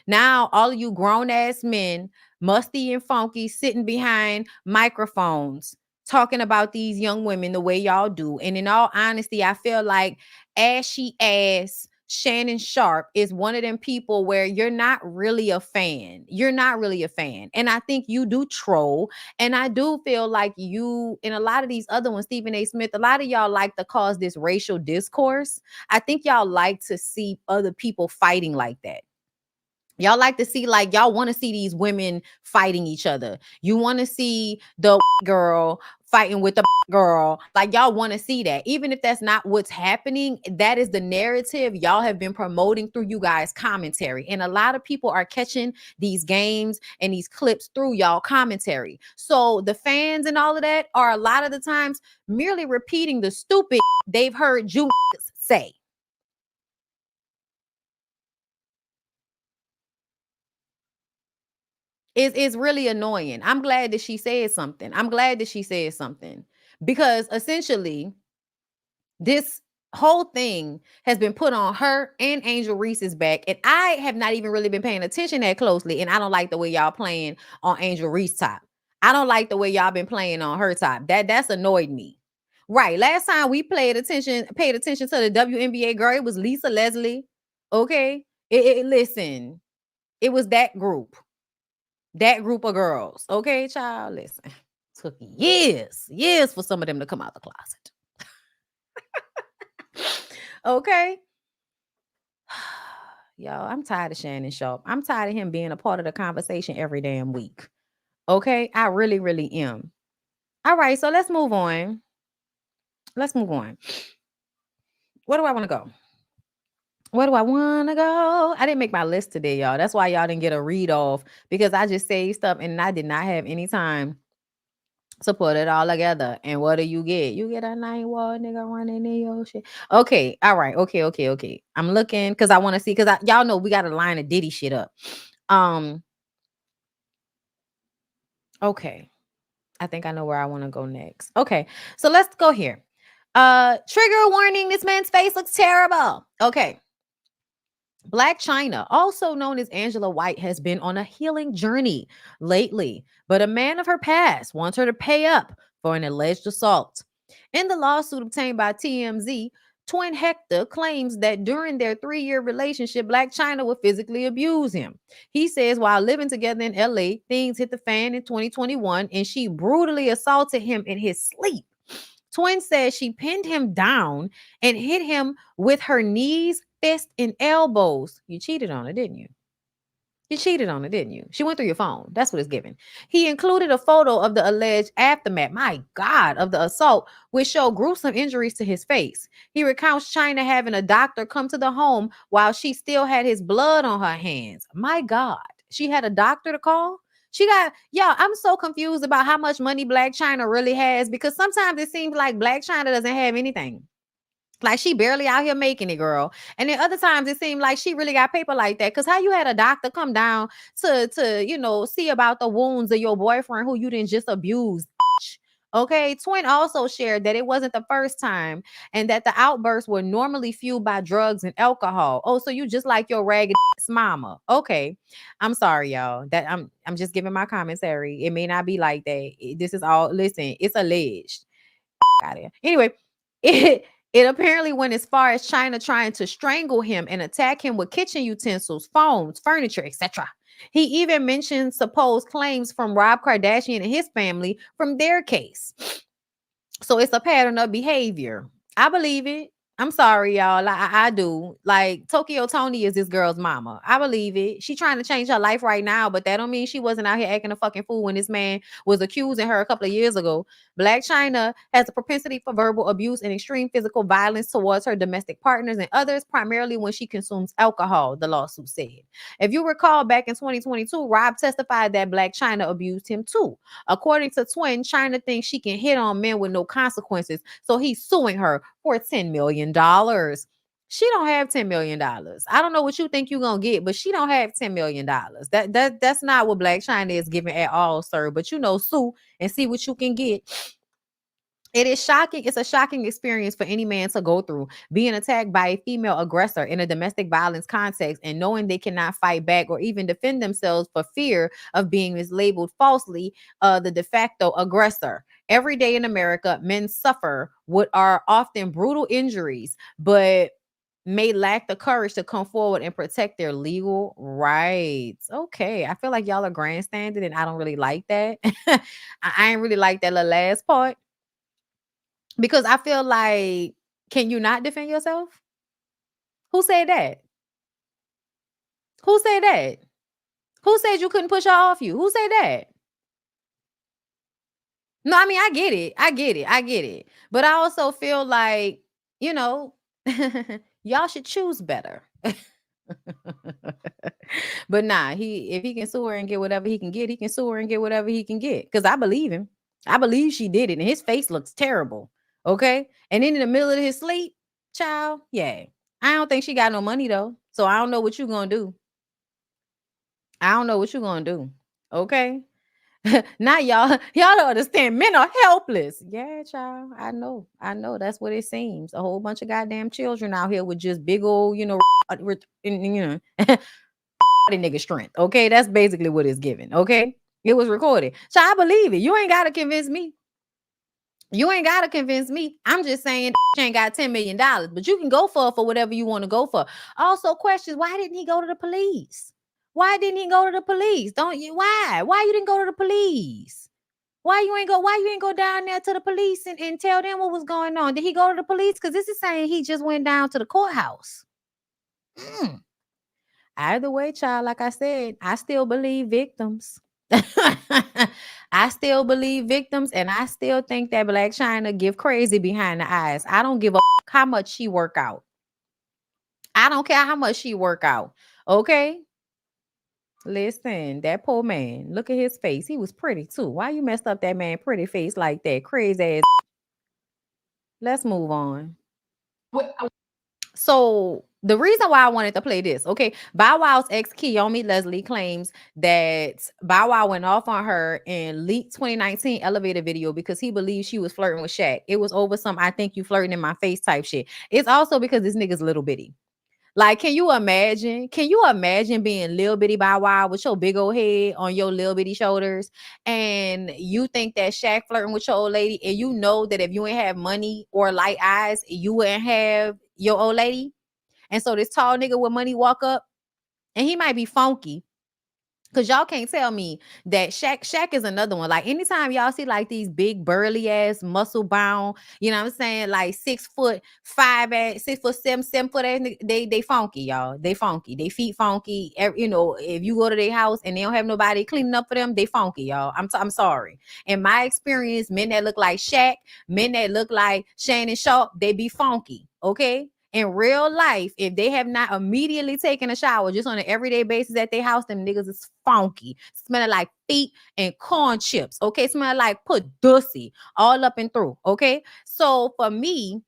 Now, all of you grown ass men, musty and funky, sitting behind microphones, talking about these young women the way y'all do. And in all honesty, I feel like ashy ass Shannon Sharpe is one of them people where you're not really a fan. You're not really a fan. And I think you do troll. And I do feel like you, and a lot of these other ones, Stephen A. Smith, a lot of y'all like to cause this racial discourse. I think y'all like to see other people fighting like that. Y'all like to see, like, y'all want to see these women fighting each other. You want to see the girl fighting with the girl. Like, y'all want to see that. Even if that's not what's happening, that is the narrative y'all have been promoting through you guys' commentary. And a lot of people are catching these games and these clips through y'all commentary. So the fans and all of that are a lot of the times merely repeating the stupid they've heard you say. It's really annoying. I'm glad that she said something. Because essentially this whole thing has been put on her and Angel Reese's back. And I have not even really been paying attention that closely. And I don't like the way y'all playing on Angel Reese's top. I don't like the way y'all been playing on her top. That's annoyed me. Right. Last time we paid attention to the WNBA girl, it was Lisa Leslie. Okay. Listen, it was that group. That group of girls. Okay, child, listen. Took years for some of them to come out the closet. Okay. Y'all, I'm tired of Shannon Sharpe. I'm tired of him being a part of the conversation every damn week. Okay, I really, really am. All right, so let's move on. Where do I want to go? I didn't make my list today, y'all. That's why y'all didn't get a read off, because I just saved stuff and I did not have any time So put it all together. And what do you get? You get a 9-wall nigga running in your shit. Okay. All right. Okay. I'm looking because I want to see because y'all know we got to line the Diddy shit up. Okay. I think I know where I want to go next. Okay. So let's go here. Trigger warning. This man's face looks terrible. Okay. Blac Chyna, also known as Angela White, has been on a healing journey lately, but a man of her past wants her to pay up for an alleged assault. In the lawsuit obtained by TMZ, twin Hector claims that during their 3-year relationship, Blac Chyna would physically abuse him. He says while living together in LA, things hit the fan in 2021 and she brutally assaulted him in his sleep. Twin says she pinned him down and hit him with her knees, fists, and elbows. You cheated on her, didn't you? You cheated on her, didn't you? She went through your phone. That's what it's given. He included a photo of the alleged aftermath, my God, of the assault, which showed gruesome injuries to his face. He recounts Chyna having a doctor come to the home while she still had his blood on her hands. My God. She had a doctor to call? I'm so confused about how much money Blac Chyna really has because sometimes it seems like Blac Chyna doesn't have anything. Like she barely out here making it, girl. And then other times it seemed like she really got paper like that. Cause how you had a doctor come down to see about the wounds of your boyfriend who you didn't just abuse. Okay. Twin also shared that it wasn't the first time and that the outbursts were normally fueled by drugs and alcohol. Oh, so you just like your ragged mama. Okay. I'm sorry, y'all. That I'm just giving my commentary. It may not be like that. This is all listen, it's alleged. Out of here. Anyway, it apparently went as far as Chyna trying to strangle him and attack him with kitchen utensils, phones, furniture, etc. He even mentioned supposed claims from Rob Kardashian and his family from their case. So it's a pattern of behavior. I believe it. I'm sorry, y'all. I do. Like Tokyo Tony is this girl's mama. I believe it. She trying to change her life right now, but that don't mean she wasn't out here acting a fucking fool when this man was accusing her a couple of years ago. Blac Chyna has a propensity for verbal abuse and extreme physical violence towards her domestic partners and others, primarily when she consumes alcohol, the lawsuit said. If you recall, back in 2022, Rob testified that Blac Chyna abused him too. According to Twin, Chyna thinks she can hit on men with no consequences, so he's suing her for $10 million. She don't have $10 million. I don't know what you think you're gonna get, but she don't have $10 million. That's not what Blac Chyna is giving at all, sir. But sue and see what you can get. It is shocking. It's a shocking experience for any man to go through, being attacked by a female aggressor in a domestic violence context and knowing they cannot fight back or even defend themselves for fear of being mislabeled falsely the de facto aggressor. Every day in America, men suffer what are often brutal injuries, but may lack the courage to come forward and protect their legal rights. Okay, I feel like y'all are grandstanding and I don't really like that. I ain't really like that little last part. Because I feel like, can you not defend yourself? Who said that? Who said that? Who said you couldn't push her off you? Who said that? No, I mean, I get it. But I also feel like, y'all should choose better. But nah, if he can sue her and get whatever he can get, he can sue her and get whatever he can get. Because I believe him. I believe she did it. And his face looks terrible. Okay. And then in the middle of his sleep, child, yeah. I don't think she got no money though. So I don't know what you're gonna do. Okay. Now y'all don't understand. Men are helpless. Yeah, child. I know. That's what it seems. A whole bunch of goddamn children out here with just big old, nigga strength. Okay, that's basically what it's given. Okay, it was recorded, so I believe it. You ain't gotta convince me. I'm just saying she ain't got $10 million, but you can go for whatever you want to go for. Also, questions: why didn't he go to the police? Don't you? Why you didn't go to the police? Why you ain't go down there to the police and tell them what was going on? Did he go to the police? Because this is saying he just went down to the courthouse. Either way, child, like I said, I still believe victims. I still believe victims, and I still think that Blac Chyna give crazy behind the eyes. I don't give a how much she work out. I don't care how much she work out. Okay? Listen, that poor man. Look at his face. He was pretty too. Why you messed up that man pretty face like that? Crazy ass. Let's move on. So the reason why I wanted to play this, okay, Bow Wow's ex Kiyomi Leslie claims that Bow Wow went off on her in leaked 2019 elevator video because he believes she was flirting with Shaq. It was over some "I think you flirting in my face" type shit. It's also because this nigga's little bitty. Like, can you imagine? Can you imagine being little bitty Bow Wow with your big old head on your little bitty shoulders, and you think that Shaq flirting with your old lady, and you know that if you ain't have money or light eyes, you wouldn't have your old lady? And so this tall nigga with money walk up, and he might be funky. Cause y'all can't tell me that Shaq is another one. Like anytime y'all see like these big burly ass muscle bound, you know what I'm saying, like 6'5" ass, 6'7", 7 foot ass, they funky, y'all. They funky. They feet funky. You know, if you go to their house and they don't have nobody cleaning up for them, they funky, y'all. I'm sorry. In my experience, men that look like Shaq, men that look like Shannon Sharpe, they be funky. Okay. In real life, if they have not immediately taken a shower just on an everyday basis at their house, them niggas is funky, smelling like feet and corn chips. Okay, smelling like pussy all up and through. Okay, so for me,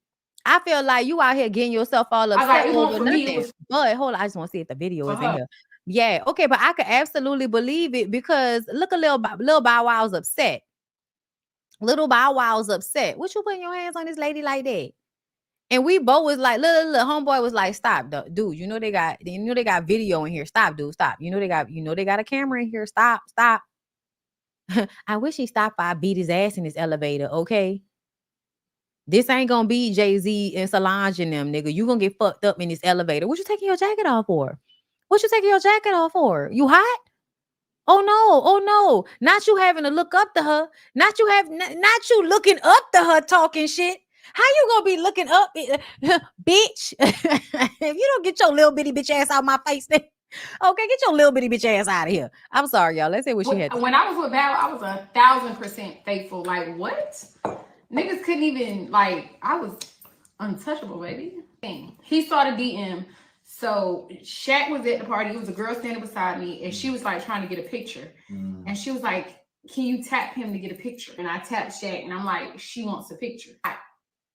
I feel like you out here getting yourself all upset over nothing. But hold on, I just want to see if the video is in here. Yeah, okay, but I could absolutely believe it because look, a little Bow Wow's upset. Little Bow Wow's upset. What you putting your hands on this lady like that? And we both was like, little homeboy was like, stop, dude. You know they got video in here. Stop, dude. Stop. You know they got a camera in here. Stop. I wish he stopped. I beat his ass in this elevator. Okay, this ain't gonna be Jay-Z and Solange and them, nigga. You gonna get fucked up in this elevator. What you taking your jacket off for? What you taking your jacket off for? You hot? Oh no. Not you having to look up to her. Not you looking up to her talking shit. How you gonna be looking up, bitch? If you don't get your little bitty bitch ass out my face, then okay, get your little bitty bitch ass out of here. I'm sorry, y'all. Let's see what she had. When I was with Val, I was 1,000% faithful. Like what? Niggas couldn't even like. I was untouchable, baby. He saw the DM. So Shaq was at the party. It was a girl standing beside me, and she was like trying to get a picture. And she was like, "Can you tap him to get a picture?" And I tapped Shaq, and I'm like, "She wants a picture." I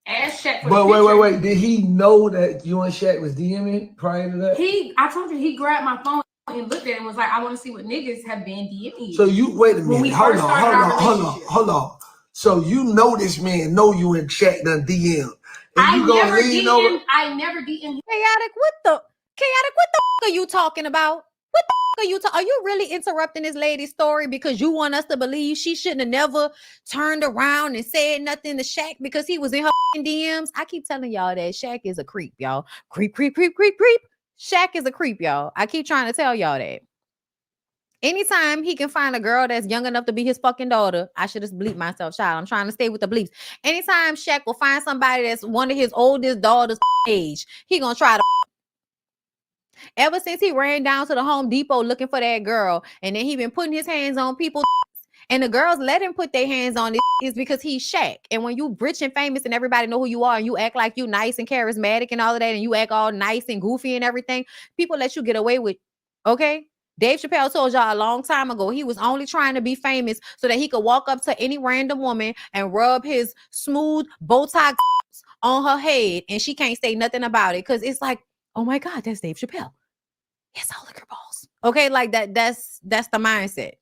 asked Shaq for the picture. Wait. Did he know that you and Shaq was DMing prior to that? I told you, he grabbed my phone and looked at it and was like, "I want to see what niggas have been DMing." So you wait a minute. Hold on. So you know this man know you and Shaq done DM. I never DM. Chaotic, what the fuck are you talking about? What the fuck are you talking? Are you really interrupting this lady's story because you want us to believe she shouldn't have never turned around and said nothing to Shaq because he was in her DMs? I keep telling y'all that Shaq is a creep, y'all. Creep. Shaq is a creep, y'all. I keep trying to tell y'all that. Anytime he can find a girl that's young enough to be his fucking daughter, I should just bleep myself, child. I'm trying to stay with the bleeps. Anytime Shaq will find somebody that's one of his oldest daughter's age, he gonna try to. Ever since he ran down to the Home Depot looking for that girl, and then he been putting his hands on people, and the girls let him put their hands on it is because he's Shaq. And when you rich and famous and everybody know who you are, and you act like you nice and charismatic and all of that, and you act all nice and goofy and everything, people let you get away with. Okay. Dave Chappelle told y'all a long time ago he was only trying to be famous so that he could walk up to any random woman and rub his smooth Botox on her head, and she can't say nothing about it because it's like, oh my God, that's Dave Chappelle. It's all liquor balls. Okay, like that's the mindset.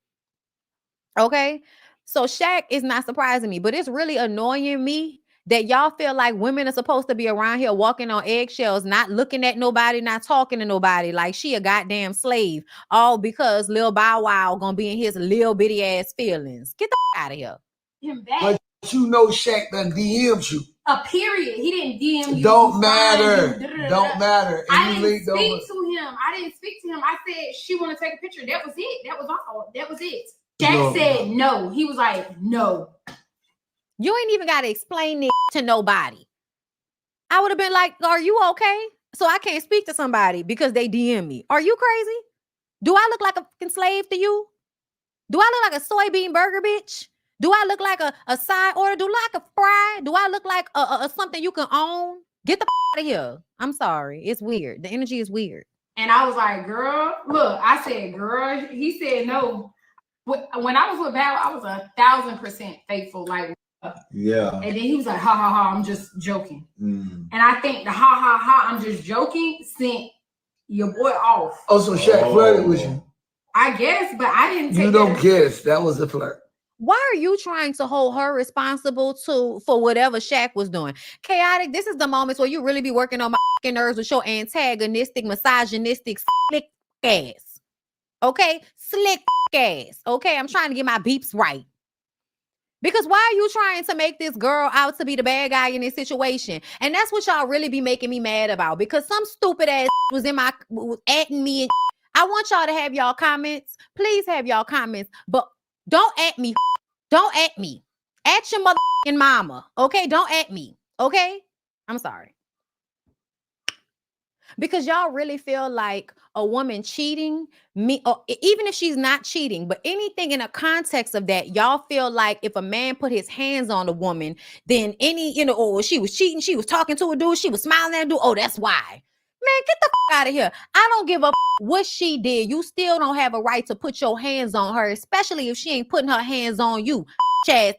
Okay, so Shaq is not surprising me, but it's really annoying me that y'all feel like women are supposed to be around here walking on eggshells, not looking at nobody, not talking to nobody, like she a goddamn slave, all because Lil Bow Wow gonna be in his little bitty ass feelings. Get the out of here. Him back. But you know Shaq done DM'd you. A period. He didn't DM you. Don't matter. Don't matter. And I didn't speak to him. I said she want to take a picture. That was it. That was all. That was it. Shaq said no. He was like, no. You ain't even got to explain it to nobody. I would have been like, are you okay? So I can't speak to somebody because they DM me. Are you crazy? Do I look like a fucking slave to you? Do I look like a soybean burger, bitch? Do I look like a side order? Do I look like a fry? Do I look like a something you can own? Get the out of here. I'm sorry. It's weird. The energy is weird. And I was like, girl, look, I said, girl, he said no. When I was with BALI, I was 1,000% faithful. Like, yeah. And then he was like, ha, ha, ha, I'm just joking. And I think the ha, ha, ha, I'm just joking sent your boy off. Oh, so Shaq flirted with you? I guess, but I didn't take You don't guess. That was a flirt. Why are you trying to hold her responsible for whatever Shaq was doing? Chaotic, this is the moments where you really be working on my nerves with your antagonistic, misogynistic, slick ass. Okay? Slick ass. Okay? I'm trying to get my beeps right. Because why are you trying to make this girl out to be the bad guy in this situation? And that's what y'all really be making me mad about. Because some stupid ass was atting me. And I want y'all to have y'all comments. Please have y'all comments. But don't at me. Don't at me. At your motherfucking mama. Okay? Don't at me. Okay? I'm sorry. Because y'all really feel like a woman cheating, or even if she's not cheating, but anything in the context of that, y'all feel like if a man put his hands on a woman, then or she was cheating, she was talking to a dude, she was smiling at a dude, oh, that's why. Man, get the out of here. I don't give a what she did. You still don't have a right to put your hands on her, especially if she ain't putting her hands on you. Chaz.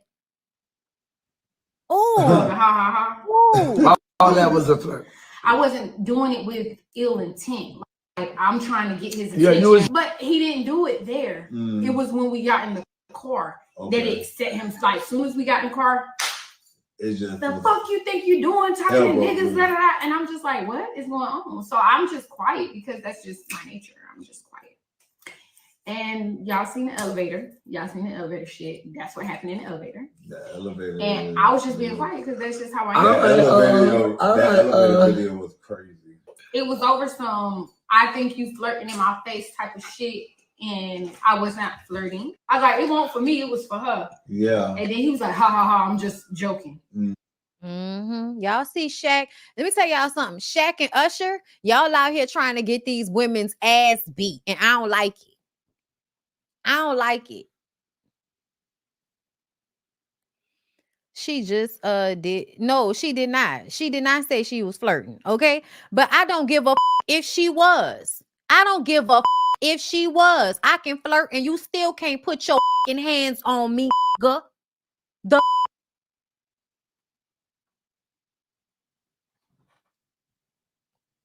Oh. All that was a flirt. I wasn't doing it with ill intent. Like, I'm trying to get his attention. But he didn't do it there. It was when we got in the car that it set him. Like, as soon as we got in the car, it's just the fuck you think you doing talking to niggas, blah, blah, blah. And I'm just like, what is going on? So I'm just quiet because that's just my nature. I'm just quiet. And y'all seen the elevator. Y'all seen the elevator shit. That's what happened in the elevator. The elevator. And I was just being quiet because that's just how I am. That elevator video was crazy. It was over some, I think you flirting in my face type of shit. And I was not flirting. I was like, it wasn't for me, it was for her. Yeah. And then he was like, ha ha ha, I'm just joking. Y'all see Shaq. Let me tell y'all something. Shaq and Usher, y'all out here trying to get these women's ass beat. And I don't like it. I don't like it. She just she did not. She did not say she was flirting, okay? But I don't give a if she was. I don't give a if she was. I can flirt and you still can't put your hands on me, the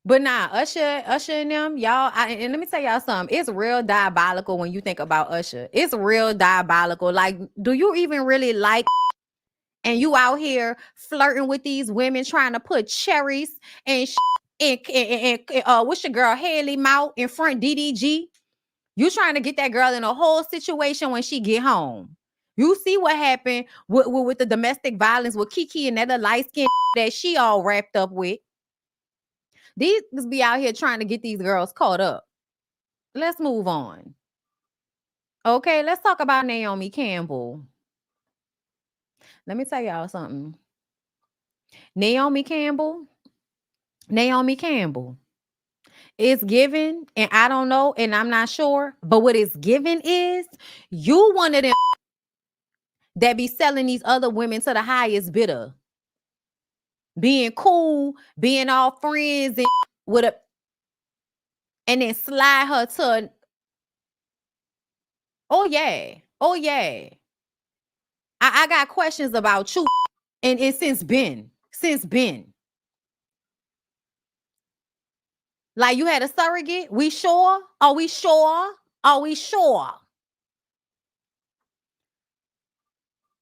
But nah, Usher and them, y'all, and let me tell y'all something. It's real diabolical when you think about Usher. It's real diabolical. Like, do you even really like? And you out here flirting with these women, trying to put cherries and what's your girl Haley Mouth in front DDG? You trying to get that girl in a whole situation when she get home. You see what happened with the domestic violence with Kiki and that little light skin that she all wrapped up with. These be out here trying to get these girls caught up. Let's move on. Okay, let's talk about Naomi Campbell. Let me tell y'all something. Naomi Campbell is given, and I don't know, and I'm not sure, but what it's given is you one of them that be selling these other women to the highest bidder. Being cool, being all friends and then slide her to oh yeah. I got questions about you and since been. Like you had a surrogate? We sure? Are we sure?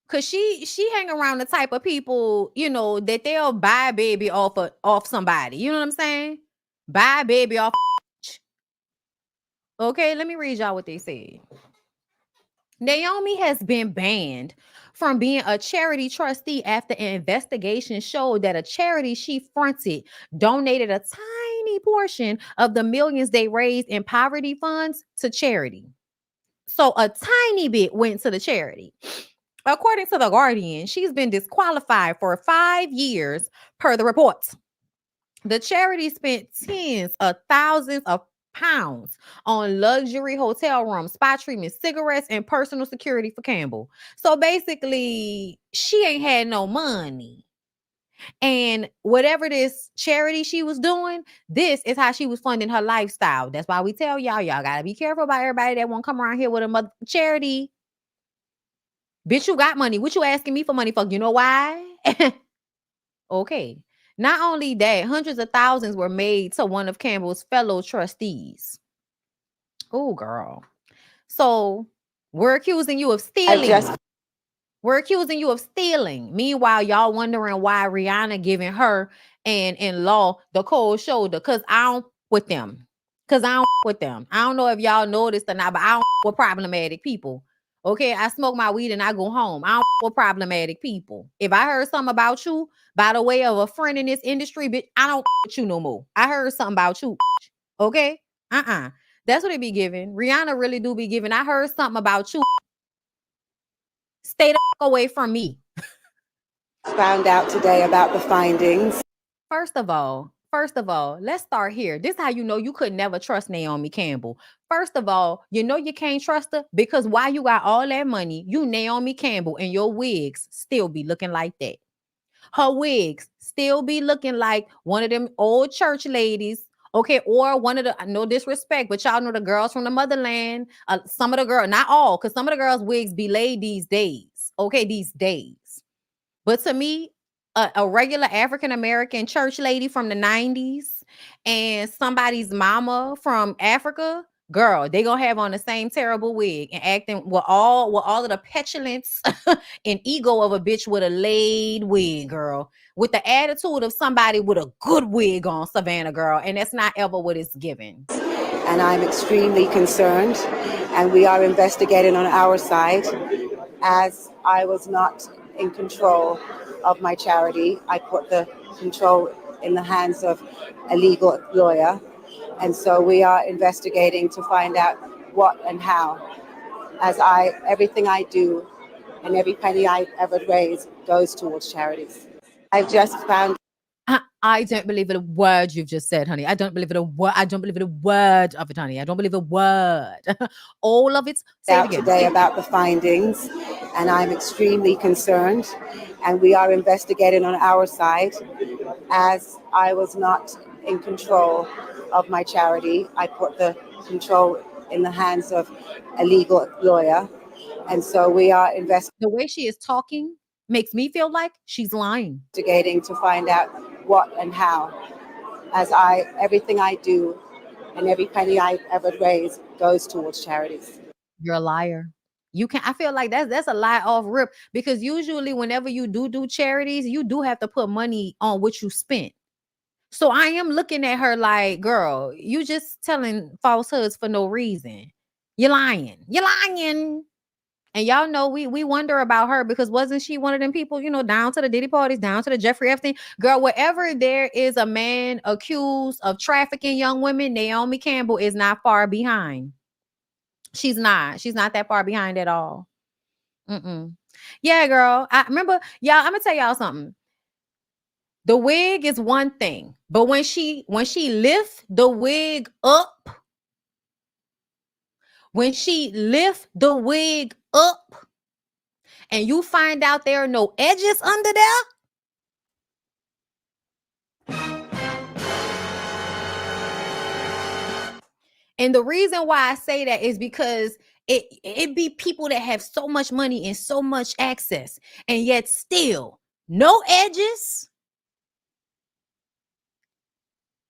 Cause she hang around the type of people, that they'll buy a baby off somebody. You know what I'm saying? Buy a baby off. Okay, let me read y'all what they said. Naomi has been banned from being a charity trustee after an investigation showed that a charity she fronted donated a tiny portion of the millions they raised in poverty funds to charity. So a tiny bit went to the charity. According to The Guardian, she's been disqualified for 5 years per the reports. The charity spent tens of thousands of pounds on luxury hotel rooms, spa treatments, cigarettes, and personal security for Campbell. So basically, she ain't had no money. And whatever this charity she was doing, this is how she was funding her lifestyle. That's why we tell y'all gotta be careful about everybody that won't come around here with a mother charity. Bitch, you got money. What you asking me for money for? You know why? Okay. Not only that, hundreds of thousands were made to one of Campbell's fellow trustees. Oh, girl. So we're accusing you of stealing. We're accusing you of stealing. Meanwhile, y'all wondering why Rihanna giving her and in-law the cold shoulder. Because I don't with them. Because I don't with them. I don't know if y'all noticed or not, but I don't with problematic people. Okay, I smoke my weed and I go home. I don't with problematic people. If I heard something about you by the way of a friend in this industry, bitch, I don't with you no more. I heard something about you. Okay? That's what it be giving. Rihanna really do be giving. I heard something about you. Stay the away from me. Found out today about the findings. First of all, let's start here. This is how you know you could never trust Naomi Campbell. First of all, you know you can't trust her because while you got all that money, you Naomi Campbell and your wigs still be looking like that. Her wigs still be looking like one of them old church ladies. Okay, or one of the, no disrespect, but y'all know the girls from the motherland. Some of the girls, not all, because some of the girls' wigs be laid these days. Okay, these days. But to me, a regular African-American church lady from the 90s and somebody's mama from Africa, girl, they gonna have on the same terrible wig and acting with all of the petulance and ego of a bitch with a laid wig, girl, with the attitude of somebody with a good wig on, Savannah, girl, and that's not ever what it's given. And I'm extremely concerned, and we are investigating on our side. As I was not in control of my charity, I put the control in the hands of a legal lawyer. And so we are investigating to find out what and how. As everything I do and every penny I ever raise goes towards charities. I've just found. I don't believe a word you've just said, honey. I don't believe it a word. I don't believe it a word of it, honey. I don't believe a word. All of it. Say it again. Today about the findings, and I'm extremely concerned. And we are investigating on our side. As I was not in control of my charity, I put the control in the hands of a legal lawyer. And so we are investigating. The way she is talking makes me feel like she's lying. Investigating to find out what and how. As everything I do and every penny I ever raise goes towards charities. You're a liar. You can. I feel like that's a lie off rip, because usually whenever you do charities, you do have to put money on what you spent. So I am looking at her like, girl, you just telling falsehoods for no reason. You're lying. You're lying. And y'all know we wonder about her because wasn't she one of them people, down to the Diddy parties, down to the Jeffrey Epstein? Girl, wherever there is a man accused of trafficking young women, Naomi Campbell is not far behind. She's not that far behind at all. Yeah, girl. I remember, y'all, I'm gonna tell y'all something. The wig is one thing, but when she lifts the wig up, and you find out there are no edges under there, and the reason why I say that is because it be people that have so much money and so much access, and yet still no edges,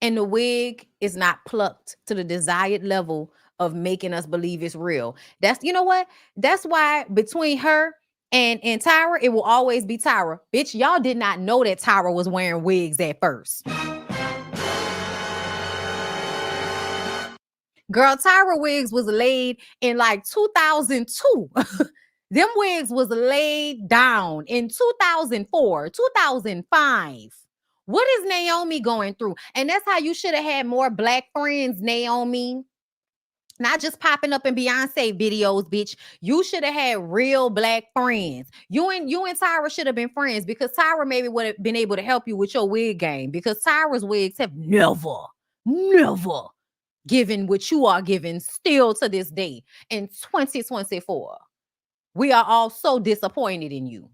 and the wig is not plucked to the desired level of making us believe it's real. That's, you know what? That's why between her and Tyra, it will always be Tyra. Bitch, y'all did not know that Tyra was wearing wigs at first. Girl, Tyra wigs was laid in like 2002. Them wigs was laid down in 2004, 2005. What is Naomi going through? And that's how you should have had more black friends, Naomi. Not just popping up in Beyonce videos, bitch. You should have had real black friends. You and Tyra should have been friends, because Tyra maybe would have been able to help you with your wig game, because Tyra's wigs have never given what you are giving still to this day in 2024. We are all so disappointed in you.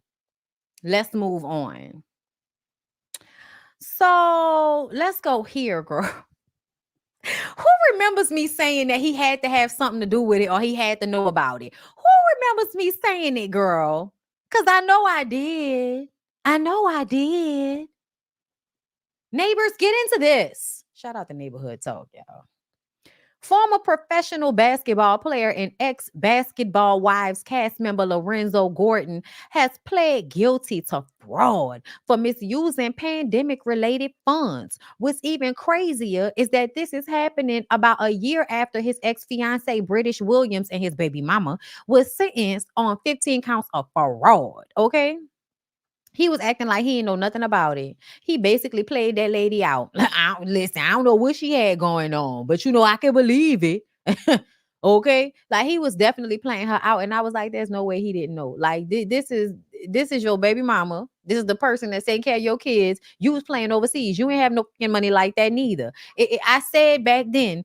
Let's move on. So let's go here, girl. Who remembers me saying that he had to have something to do with it or he had to know about it? Who remembers me saying it, girl? Because I know I did. I know I did. Neighbors, get into this. Shout out to Neighborhood Talk, y'all. Former professional basketball player and ex-Basketball Wives cast member Lorenzo Gordon has pled guilty to fraud for misusing pandemic-related funds. What's even crazier is that this is happening about a year after his ex-fiancée British Williams and his baby mama was sentenced on 15 counts of fraud, okay? He was acting like he didn't know nothing about it. He basically played that lady out. Listen, I don't know what she had going on, but I can believe it. Okay? Like he was definitely playing her out. And I was like, there's no way he didn't know. Like this is your baby mama. This is the person that's taking care of your kids. You was playing overseas. You ain't have no money like that neither. I said back then,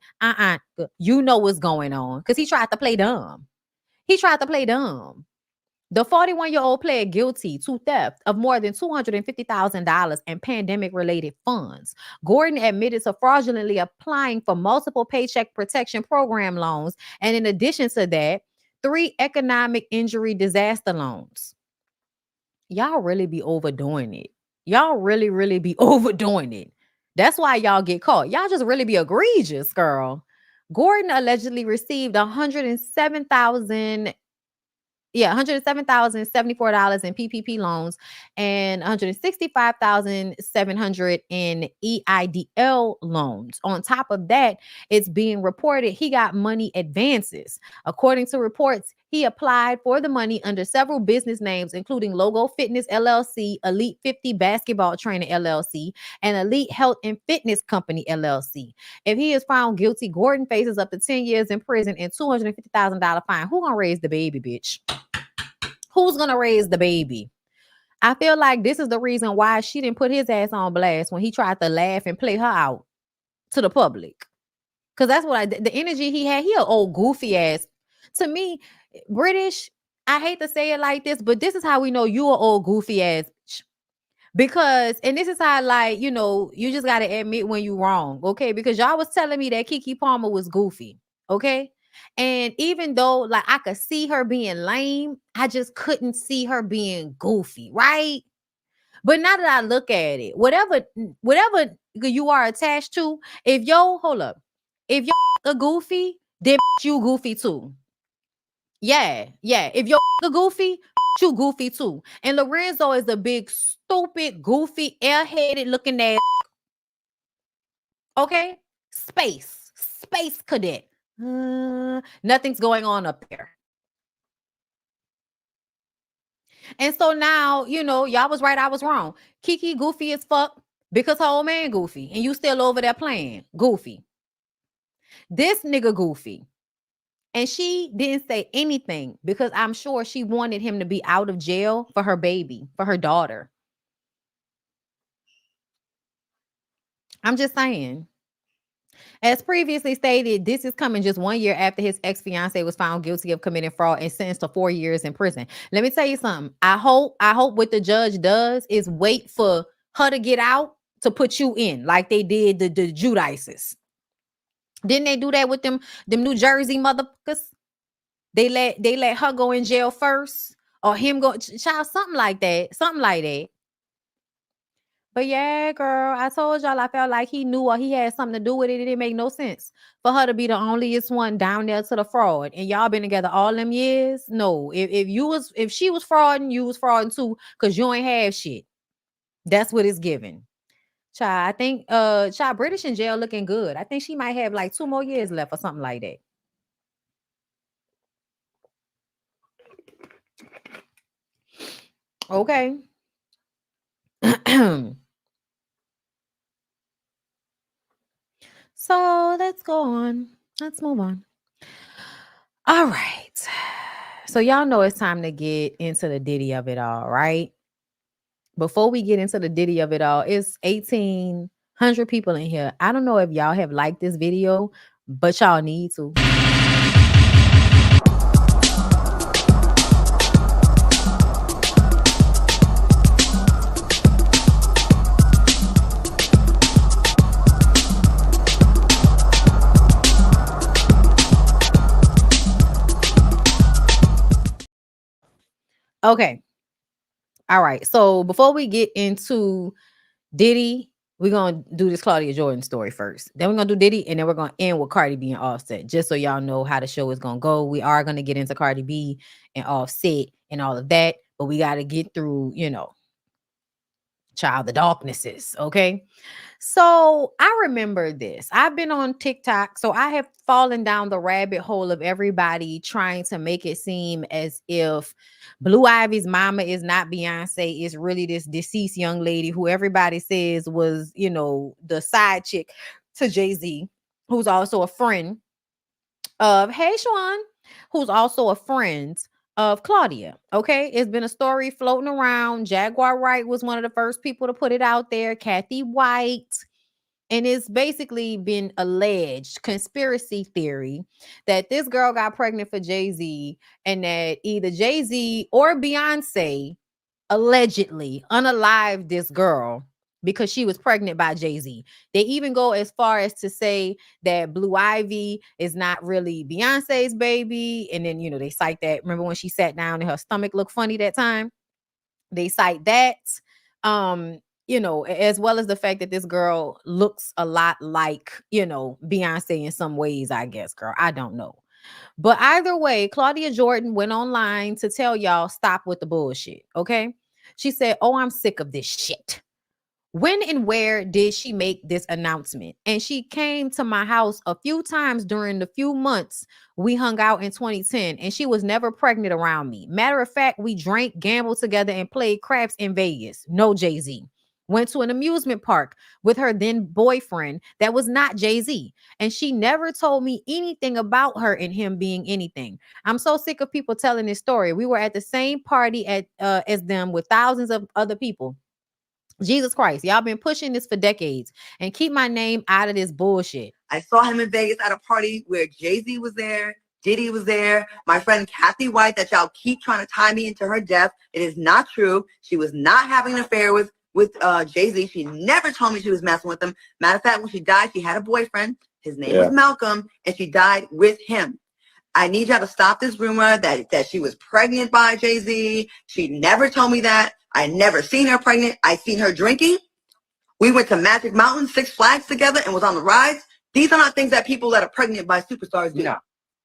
you know what's going on. Because he tried to play dumb. The 41-year-old pled guilty to theft of more than $250,000 in pandemic-related funds. Gordon admitted to fraudulently applying for multiple Paycheck Protection Program loans, and in addition to that, 3 economic injury disaster loans. Y'all really be overdoing it. Y'all really, really be overdoing it. That's why y'all get caught. Y'all just really be egregious, girl. Gordon allegedly received $107,074 in PPP loans and $165,700 in EIDL loans. On top of that, it's being reported he got money advances. According to reports, he applied for the money under several business names, including Logo Fitness LLC, Elite 50 Basketball Trainer LLC, and Elite Health and Fitness Company LLC. If he is found guilty, Gordon faces up to 10 years in prison and $250,000 fine. Who gonna raise the baby, bitch? Who's gonna raise the baby? I feel like this is the reason why she didn't put his ass on blast when he tried to laugh and play her out to the public. Because that's what the energy he had. He an old goofy ass. To me, British, I hate to say it like this, but this is how we know you an old goofy ass bitch. Because, and this is how, like, you just got to admit when you wrong, okay? Because y'all was telling me that Keke Palmer was goofy, okay? And even though, like, I could see her being lame, I just couldn't see her being goofy, right? But now that I look at it, whatever you are attached to, if you're a goofy, then you goofy too. Yeah. If you're a goofy, you goofy too. And Lorenzo is a big, stupid, goofy, airheaded looking ass. Okay? Space cadet. Nothing's going on up there. And so now, y'all was right, I was wrong. Keke goofy as fuck because her old man goofy. And you still over there playing goofy. This nigga goofy. And she didn't say anything because I'm sure she wanted him to be out of jail for her baby, for her daughter. I'm just saying. As previously stated, this is coming just 1 year after his ex-fiancée was found guilty of committing fraud and sentenced to 4 years in prison. Let me tell you something. I hope what the judge does is wait for her to get out to put you in, like they did the Judices. Didn't they do that with them New Jersey motherfuckers? They let her go in jail first, or him go, child, something like that. But yeah, girl, I told y'all I felt like he knew or he had something to do with it. It didn't make no sense for her to be the onlyest one down there to the fraud. And y'all been together all them years. No, if she was frauding, you was frauding too, because you ain't have shit. That's what it's giving. Child, I think British in jail looking good. I think she might have like 2 more years left or something like that. Okay. So let's go on. Let's move on. All right. So y'all know it's time to get into the Diddy of it all, right? Before we get into the Diddy of it all, it's 1,800 people in here. I don't know if y'all have liked this video, but y'all need to. Okay. All right. So before we get into Diddy, we're going to do this Claudia Jordan story first. Then we're going to do Diddy, and then we're going to end with Cardi B and Offset, just so y'all know how the show is going to go. We are going to get into Cardi B and Offset and all of that, but we got to get through, child, the darknesses, okay? So I remember this. I've been on TikTok, so I have fallen down the rabbit hole of everybody trying to make it seem as if Blue Ivy's mama is not Beyonce, is really this deceased young lady who everybody says was, the side chick to Jay-Z, who's also a friend of, hey, Sean, who's also a friend of Claudia. Okay. It's been a story floating around. Jaguar Wright was one of the first people to put it out there. Kathy White. And it's basically been alleged conspiracy theory that this girl got pregnant for Jay-Z and that either Jay-Z or Beyonce allegedly unalived this girl because she was pregnant by Jay-Z. They even go as far as to say that Blue Ivy is not really Beyonce's baby. And then, they cite that. Remember when she sat down and her stomach looked funny that time? They cite that. As well as the fact that this girl looks a lot like, Beyonce in some ways, I guess, girl. I don't know. But either way, Claudia Jordan went online to tell y'all stop with the bullshit. Okay. She said, "Oh, I'm sick of this shit." When and where did she make this announcement? And she came to my house a few times during the few months we hung out in 2010, and she was never pregnant around me. Matter of fact, we drank, gambled together, and played craps in Vegas. No Jay-Z. Went to an amusement park with her then boyfriend that was not Jay-Z. And she never told me anything about her and him being anything. I'm so sick of people telling this story. We were at the same party as them with thousands of other people. Jesus Christ, y'all been pushing this for decades, and keep my name out of this bullshit. I saw him in Vegas at a party where Jay-Z was there, Diddy was there, my friend Kathy White, that y'all keep trying to tie me into her death. It is not true. She was not having an affair with Jay-Z. She never told me she was messing with him. Matter of fact, when she died, she had a boyfriend. His name was Malcolm, and she died with him. I need y'all to stop this rumor that she was pregnant by Jay-Z. She never told me that. I never seen her pregnant. I seen her drinking. We went to Magic Mountain, Six Flags together, and was on the rides. These are not things that people that are pregnant by superstars do. No.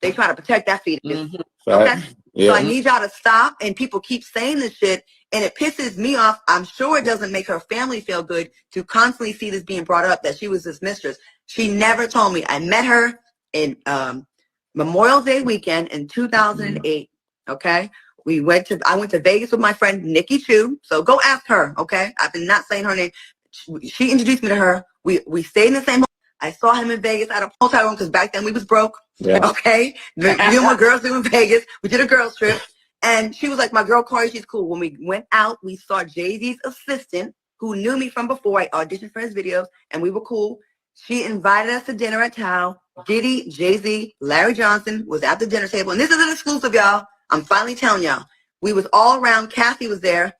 They try to protect that fetus. Mm-hmm. Okay? Yeah. So I need y'all to stop, and people keep saying this shit, and it pisses me off. I'm sure it doesn't make her family feel good to constantly see this being brought up, that she was his mistress. She never told me. I met her in Memorial Day weekend in 2008, okay? I went to Vegas with my friend Nikki Chu. So go ask her, okay? I've been not saying her name. She introduced me to her. We stayed in the same hotel. I saw him in Vegas at a hotel room because back then we was broke. Yeah. Okay? You know what girls do in Vegas. We did a girls trip. And she was like, my girl Cardi, she's cool. When we went out, we saw Jay-Z's assistant who knew me from before. I auditioned for his videos and we were cool. She invited us to dinner at Tao. Diddy, Jay-Z, Larry Johnson was at the dinner table. And this is an exclusive, y'all. I'm finally telling y'all. We was all around. Kathy was there.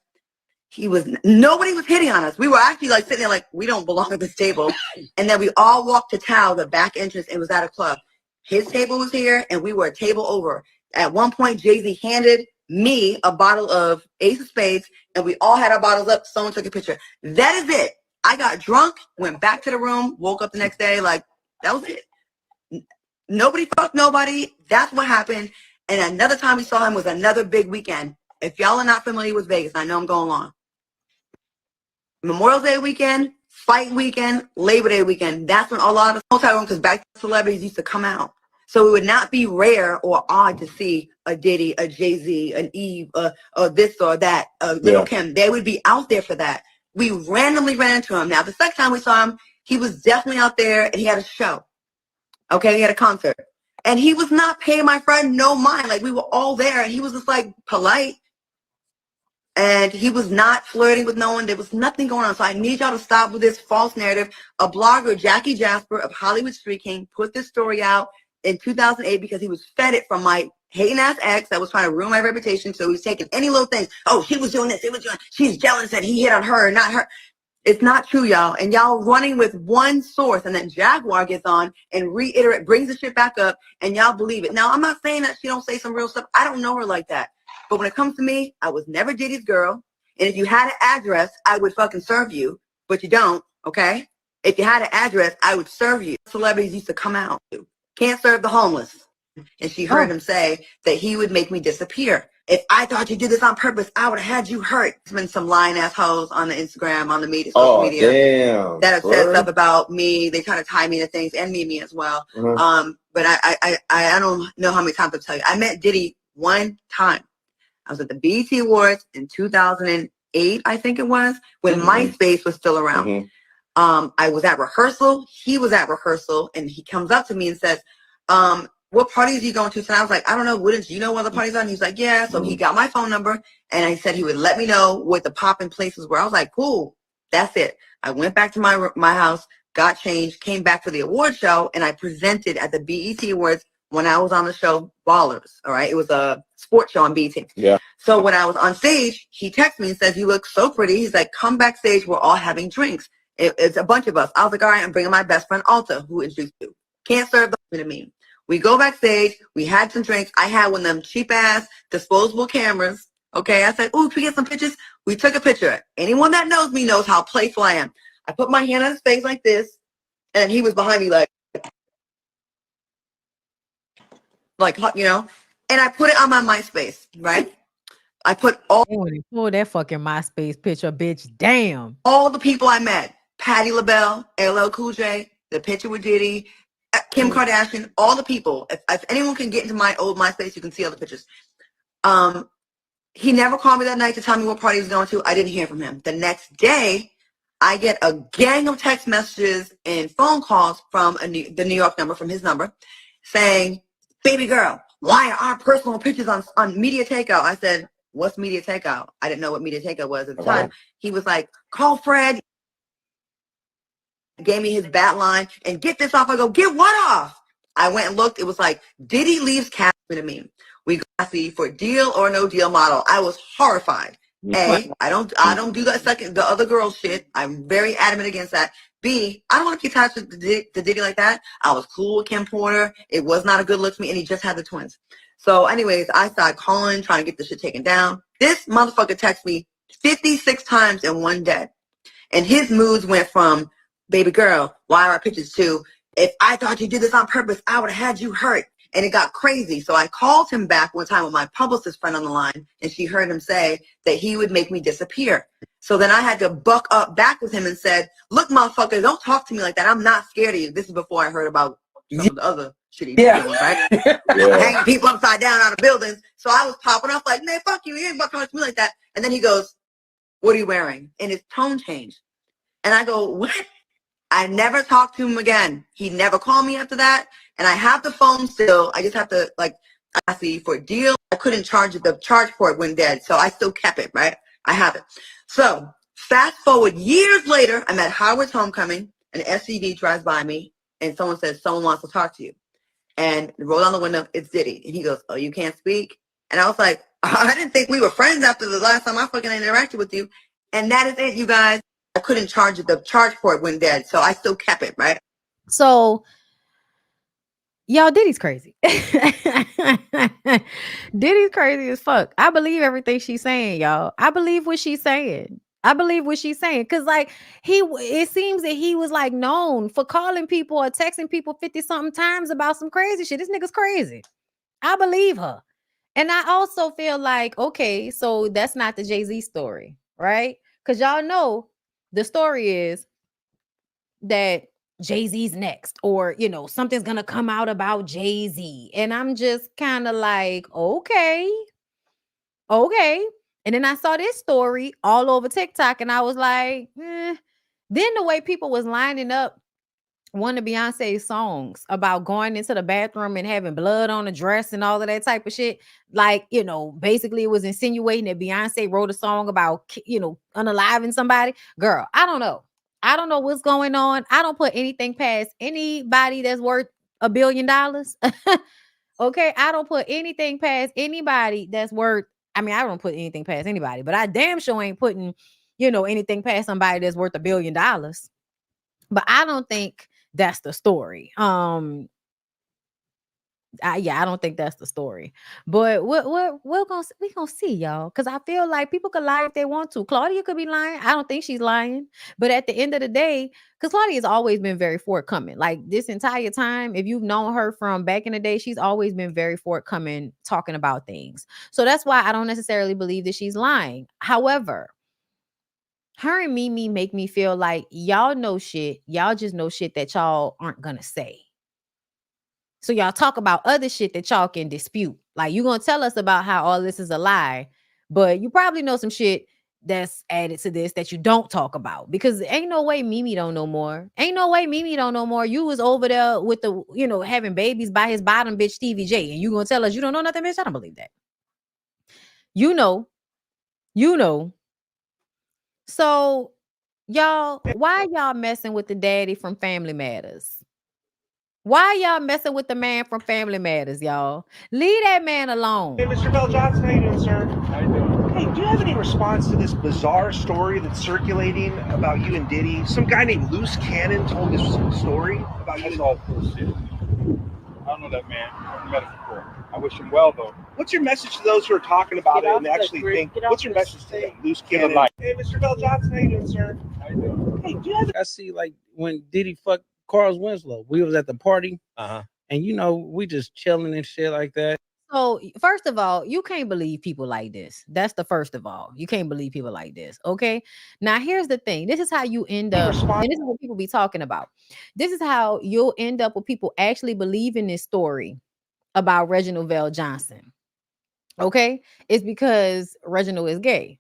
Nobody was hitting on us. We were actually like sitting there like, we don't belong at this table. And then we all walked to Tao, the back entrance. It was at a club. His table was here and we were a table over. At one point, Jay-Z handed me a bottle of Ace of Spades and we all had our bottles up. Someone took a picture. That is it. I got drunk, went back to the room, woke up the next day. Like, that was it. Nobody fucked nobody. That's what happened. And another time we saw him was another big weekend. If y'all are not familiar with Vegas, I know I'm going long. Memorial Day weekend, fight weekend, Labor Day weekend. That's when a lot of hotel rooms, because back then celebrities used to come out. So it would not be rare or odd to see a Diddy, a Jay-Z, an Eve, or this or that, Lil Kim. They would be out there for that. We randomly ran into him. Now, the second time we saw him, he was definitely out there and he had a show. Okay, he had a concert. And he was not paying my friend no mind. Like, we were all there, and he was just, like, polite. And he was not flirting with no one. There was nothing going on. So I need y'all to stop with this false narrative. A blogger, Jackie Jasper of Hollywood Street King, put this story out in 2008 because he was fed it from my hating-ass ex that was trying to ruin my reputation. So he was taking any little things. Oh, he was doing this. He was doing. She's jealous that he hit on her, not her. It's not true, y'all. And y'all running with one source, and then Jaguar gets on and brings the shit back up, and y'all believe it. Now, I'm not saying that she don't say some real stuff. I don't know her like that. But when it comes to me, I was never Diddy's girl. And if you had an address, I would fucking serve you. But you don't, okay? If you had an address, I would serve you. Celebrities used to come out. Can't serve the homeless. And she heard him say that he would make me disappear. If I thought you did this on purpose, I would have had you hurt. There's been some lying assholes on the Instagram, on the media, social media, damn, that have said stuff about me. They try to tie me to things and me as well. But I don't know how many times I'll tell you. I met Diddy one time. I was at the BET Awards in 2008, I think it was, when MySpace was still around. I was at rehearsal. He was at rehearsal, and he comes up to me and says, what parties are you going to? So I was like, I don't know. Wouldn't you know what the parties are? And he's like, yeah. So he got my phone number, and I said he would let me know what the popping places were. I was like, cool. That's it. I went back to my house, got changed, came back to the award show, and I presented at the BET Awards when I was on the show Ballers. All right. It was a sports show on BET. Yeah. So when I was on stage, he texted me and says, you look so pretty. He's like, come backstage. We're all having drinks. It's a bunch of us. I was like, all right, I'm bringing my best friend, Alta, who introduced you. Can't serve the to me. We go backstage. We had some drinks. I had one of them cheap-ass disposable cameras. Okay, I said, ooh, can we get some pictures? We took a picture. Anyone that knows me knows how playful I am. I put my hand on his face like this, and he was behind me like, you know, and I put it on my MySpace, right? I put all that fucking MySpace picture, bitch. Damn. All the people I met, Patti LaBelle, LL Cool J, the picture with Diddy, Kim Kardashian, all the people. If anyone can get into my old MySpace, you can see all the pictures. He never called me that night to tell me what party he was going to. I didn't hear from him. The next day, I get a gang of text messages and phone calls from the New York number, from his number, saying, baby girl, why are our personal pictures on media takeout? I said, what's media takeout? I didn't know what media takeout was at the time. He was like, call Fred. Gave me his bat line and get this off. I go, get what off? I went and looked. It was like, Diddy leaves cash to me. We got the for deal or no deal model. I was horrified. A, I don't do that the other girl shit. I'm very adamant against that. B, I don't want to be attached to Diddy like that. I was cool with Kim Porter. It was not a good look to me, and he just had the twins. So anyways, I started calling, trying to get this shit taken down. This motherfucker texted me 56 times in one day. And his moods went from, baby girl, why are our pictures to, if I thought you did this on purpose, I would have had you hurt. And it got crazy. So I called him back one time with my publicist friend on the line, and she heard him say that he would make me disappear. So then I had to buck up back with him and said, look, motherfucker, don't talk to me like that. I'm not scared of you. This is before I heard about some of the other shitty doing, right? Hanging people upside down out of buildings. So I was popping off like, man, fuck you. You ain't talking to me like that. And then he goes, what are you wearing? And his tone changed. And I go, what? I never talked to him again. He never called me after that. And I have the phone still. I just have to, I see for a deal. I couldn't charge it. The charge port went dead. So I still kept it, right? I have it. So fast forward years later, I'm at Howard's homecoming. An SUV drives by me. And someone says, someone wants to talk to you. And roll down the window. It's Diddy. And he goes, oh, you can't speak? And I was like, I didn't think we were friends after the last time I fucking interacted with you. And that is it, you guys. I couldn't charge it. The charge port went dead. So I still kept it, right? So, y'all, Diddy's crazy. Diddy's crazy as fuck. I believe everything she's saying, y'all. I believe what she's saying. Because, it seems that he was, known for calling people or texting people 50-something times about some crazy shit. This nigga's crazy. I believe her. And I also feel like, okay, so that's not the Jay-Z story, right? Because y'all know the story is that Jay-Z's next, or, something's going to come out about Jay-Z. And I'm just kind of like, okay. And then I saw this story all over TikTok, and I was like, Then the way people was lining up one of Beyonce's songs about going into the bathroom and having blood on the dress and all of that type of shit. Basically it was insinuating that Beyonce wrote a song about, unaliving somebody. Girl, I don't know. I don't know what's going on. I don't put anything past anybody that's worth $1 billion. Okay. I don't put anything past anybody that's worth, I don't put anything past anybody, but I damn sure ain't putting, anything past somebody that's worth $1 billion. But I don't think that's the story. I don't think that's the story. But we gonna see, y'all, because I feel like people could lie if they want to. Claudia could be lying. I don't think she's lying. But at the end of the day, because Claudia's always been very forthcoming. Like this entire time, if you've known her from back in the day, she's always been very forthcoming talking about things. So that's why I don't necessarily believe that she's lying. However, her and Mimi make me feel like y'all know shit. Y'all just know shit that y'all aren't gonna say. So y'all talk about other shit that y'all can dispute. Like you gonna tell us about how all this is a lie, but you probably know some shit that's added to this that you don't talk about, because ain't no way Mimi don't know more. Ain't no way Mimi don't know more. You was over there with the, having babies by his bottom bitch Stevie J, and you gonna tell us you don't know nothing, bitch? I don't believe that. You know. So y'all, why y'all messing with the daddy from Family Matters? Why y'all messing with the man from Family Matters, y'all? Leave that man alone. Hey, Mr. VelJohnson, how you doing, sir? How you doing? Hey, do you have any response to this bizarre story that's circulating about you and Diddy? Some guy named Loose Cannon told this story about you. That's all bullshit. I don't know that man. I've never met him before. I wish him well, though. What's your message to those who are talking about it and actually think? What's your message to them? Loose Cannon. Hey, Mr. VelJohnson, how you doing, sir? How you doing? Hey, do you have? I see, like, when Diddy fucked Carl Winslow, we was at the party, and we just chilling and shit like that. So, first of all, you can't believe people like this. That's the first of all. You can't believe people like this. Okay. Now, here's the thing. This is how you end up, and this is what people be talking about. This is how you'll end up with people actually believing this story about Reginald VelJohnson. Okay. It's because Reginald is gay.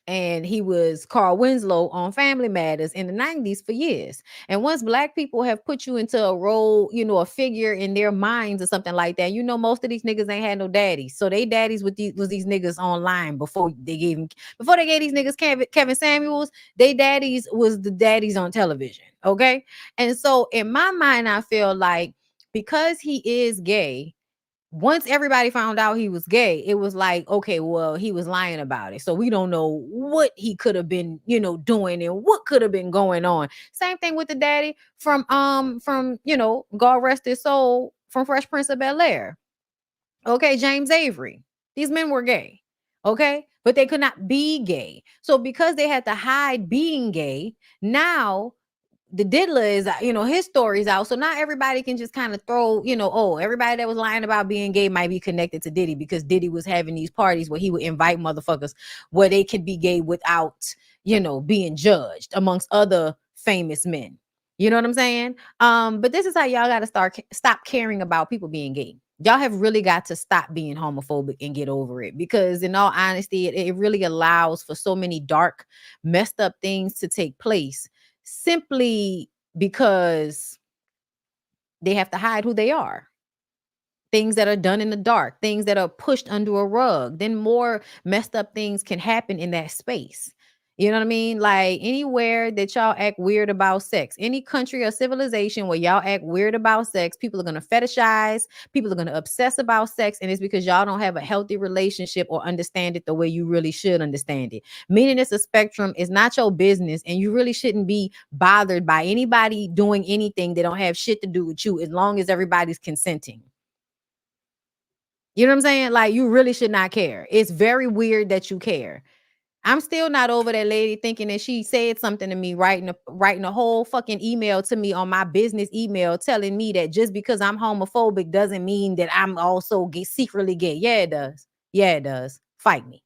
And he was Carl Winslow on Family Matters in the 90s for years. And once Black people have put you into a role, a figure in their minds or something like that, most of these niggas ain't had no daddies. So they daddies was these niggas online before they gave these niggas Kevin Samuels. They daddies was the daddies on television. Okay. And so in my mind, I feel like because he is gay, once everybody found out he was gay, it was like, okay, well, he was lying about it. So we don't know what he could have been, doing and what could have been going on. Same thing with the daddy from God rest his soul, from Fresh Prince of Bel-Air. Okay, James Avery. These men were gay. Okay, but they could not be gay. So because they had to hide being gay, now the diddler is, his story's out. So not everybody can just kind of throw, everybody that was lying about being gay might be connected to Diddy, because Diddy was having these parties where he would invite motherfuckers where they could be gay without, being judged amongst other famous men. You know what I'm saying? But this is how y'all got to stop caring about people being gay. Y'all have really got to stop being homophobic and get over it, because in all honesty, it really allows for so many dark, messed up things to take place simply because they have to hide who they are. Things that are done in the dark, things that are pushed under a rug, then more messed up things can happen in that space. You know what I mean? Like anywhere that y'all act weird about sex, any country or civilization where y'all act weird about sex, people are going to fetishize, people are going to obsess about sex. And it's because y'all don't have a healthy relationship or understand it the way you really should understand it. Meaning it's a spectrum. It's not your business. And you really shouldn't be bothered by anybody doing anything that don't have shit to do with you, as long as everybody's consenting. You know what I'm saying? Like, you really should not care. It's very weird that you care. I'm still not over that lady thinking that she said something to me, writing a whole fucking email to me on my business email, telling me that just because I'm homophobic doesn't mean that I'm also secretly gay. Yeah, it does. Yeah, it does. Fight me.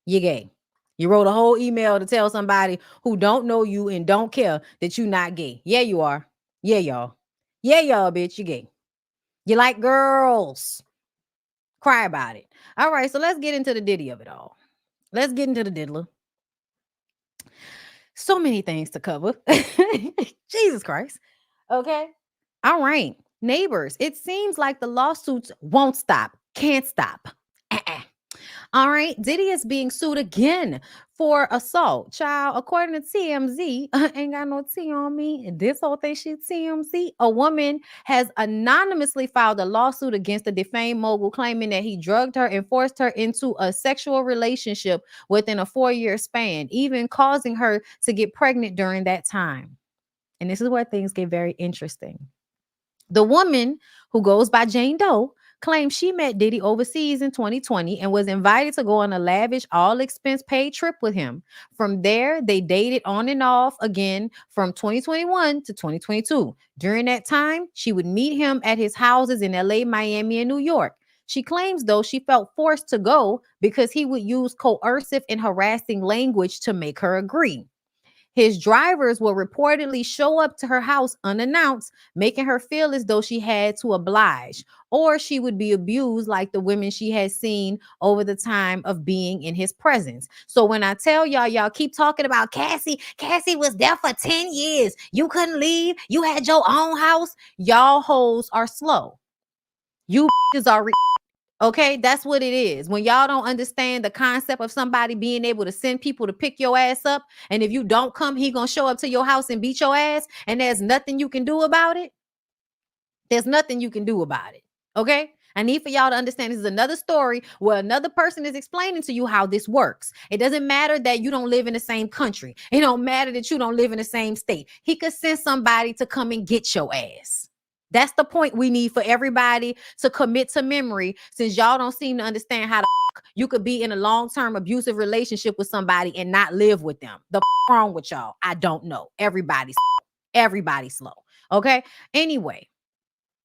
You're gay. You wrote a whole email to tell somebody who don't know you and don't care that you're not gay. Yeah, you are. Yeah, y'all. Yeah, y'all, bitch, you gay. You like girls. Cry about it. All right, so let's get into the Diddy of it all. Let's get into the diddler. So many things to cover. Jesus Christ. Okay. All right. Neighbors, it seems like the lawsuits won't stop. Can't stop. All right. Diddy is being sued again for assault. Child, according to TMZ, ain't got no T on me. This whole thing shit TMZ. A woman has anonymously filed a lawsuit against the defamed mogul, claiming that he drugged her and forced her into a sexual relationship within a 4-year span, even causing her to get pregnant during that time. And this is where things get very interesting. The woman, who goes by Jane Doe, claims she met Diddy overseas in 2020 and was invited to go on a lavish, all-expense paid trip with him. From there, they dated on and off again from 2021 to 2022. During that time, she would meet him at his houses in LA, Miami, and New York. She claims, though, she felt forced to go because he would use coercive and harassing language to make her agree. His drivers will reportedly show up to her house unannounced, making her feel as though she had to oblige, or she would be abused like the women she had seen over the time of being in his presence. So when I tell y'all keep talking about Cassie was there for 10 years. You couldn't leave. You had your own house. Y'all hoes are slow. You are okay, that's what it is. When y'all don't understand the concept of somebody being able to send people to pick your ass up, and if you don't come, he gonna show up to your house and beat your ass, and there's nothing you can do about it. There's nothing you can do about it. Okay? I need for y'all to understand this is another story where another person is explaining to you how this works. It doesn't matter that you don't live in the same country. It don't matter that you don't live in the same state. He could send somebody to come and get your ass. That's the point we need for everybody to commit to memory, since y'all don't seem to understand how you could be in a long-term abusive relationship with somebody and not live with them. The wrong with y'all? I don't know. Everybody's slow. Okay? Anyway,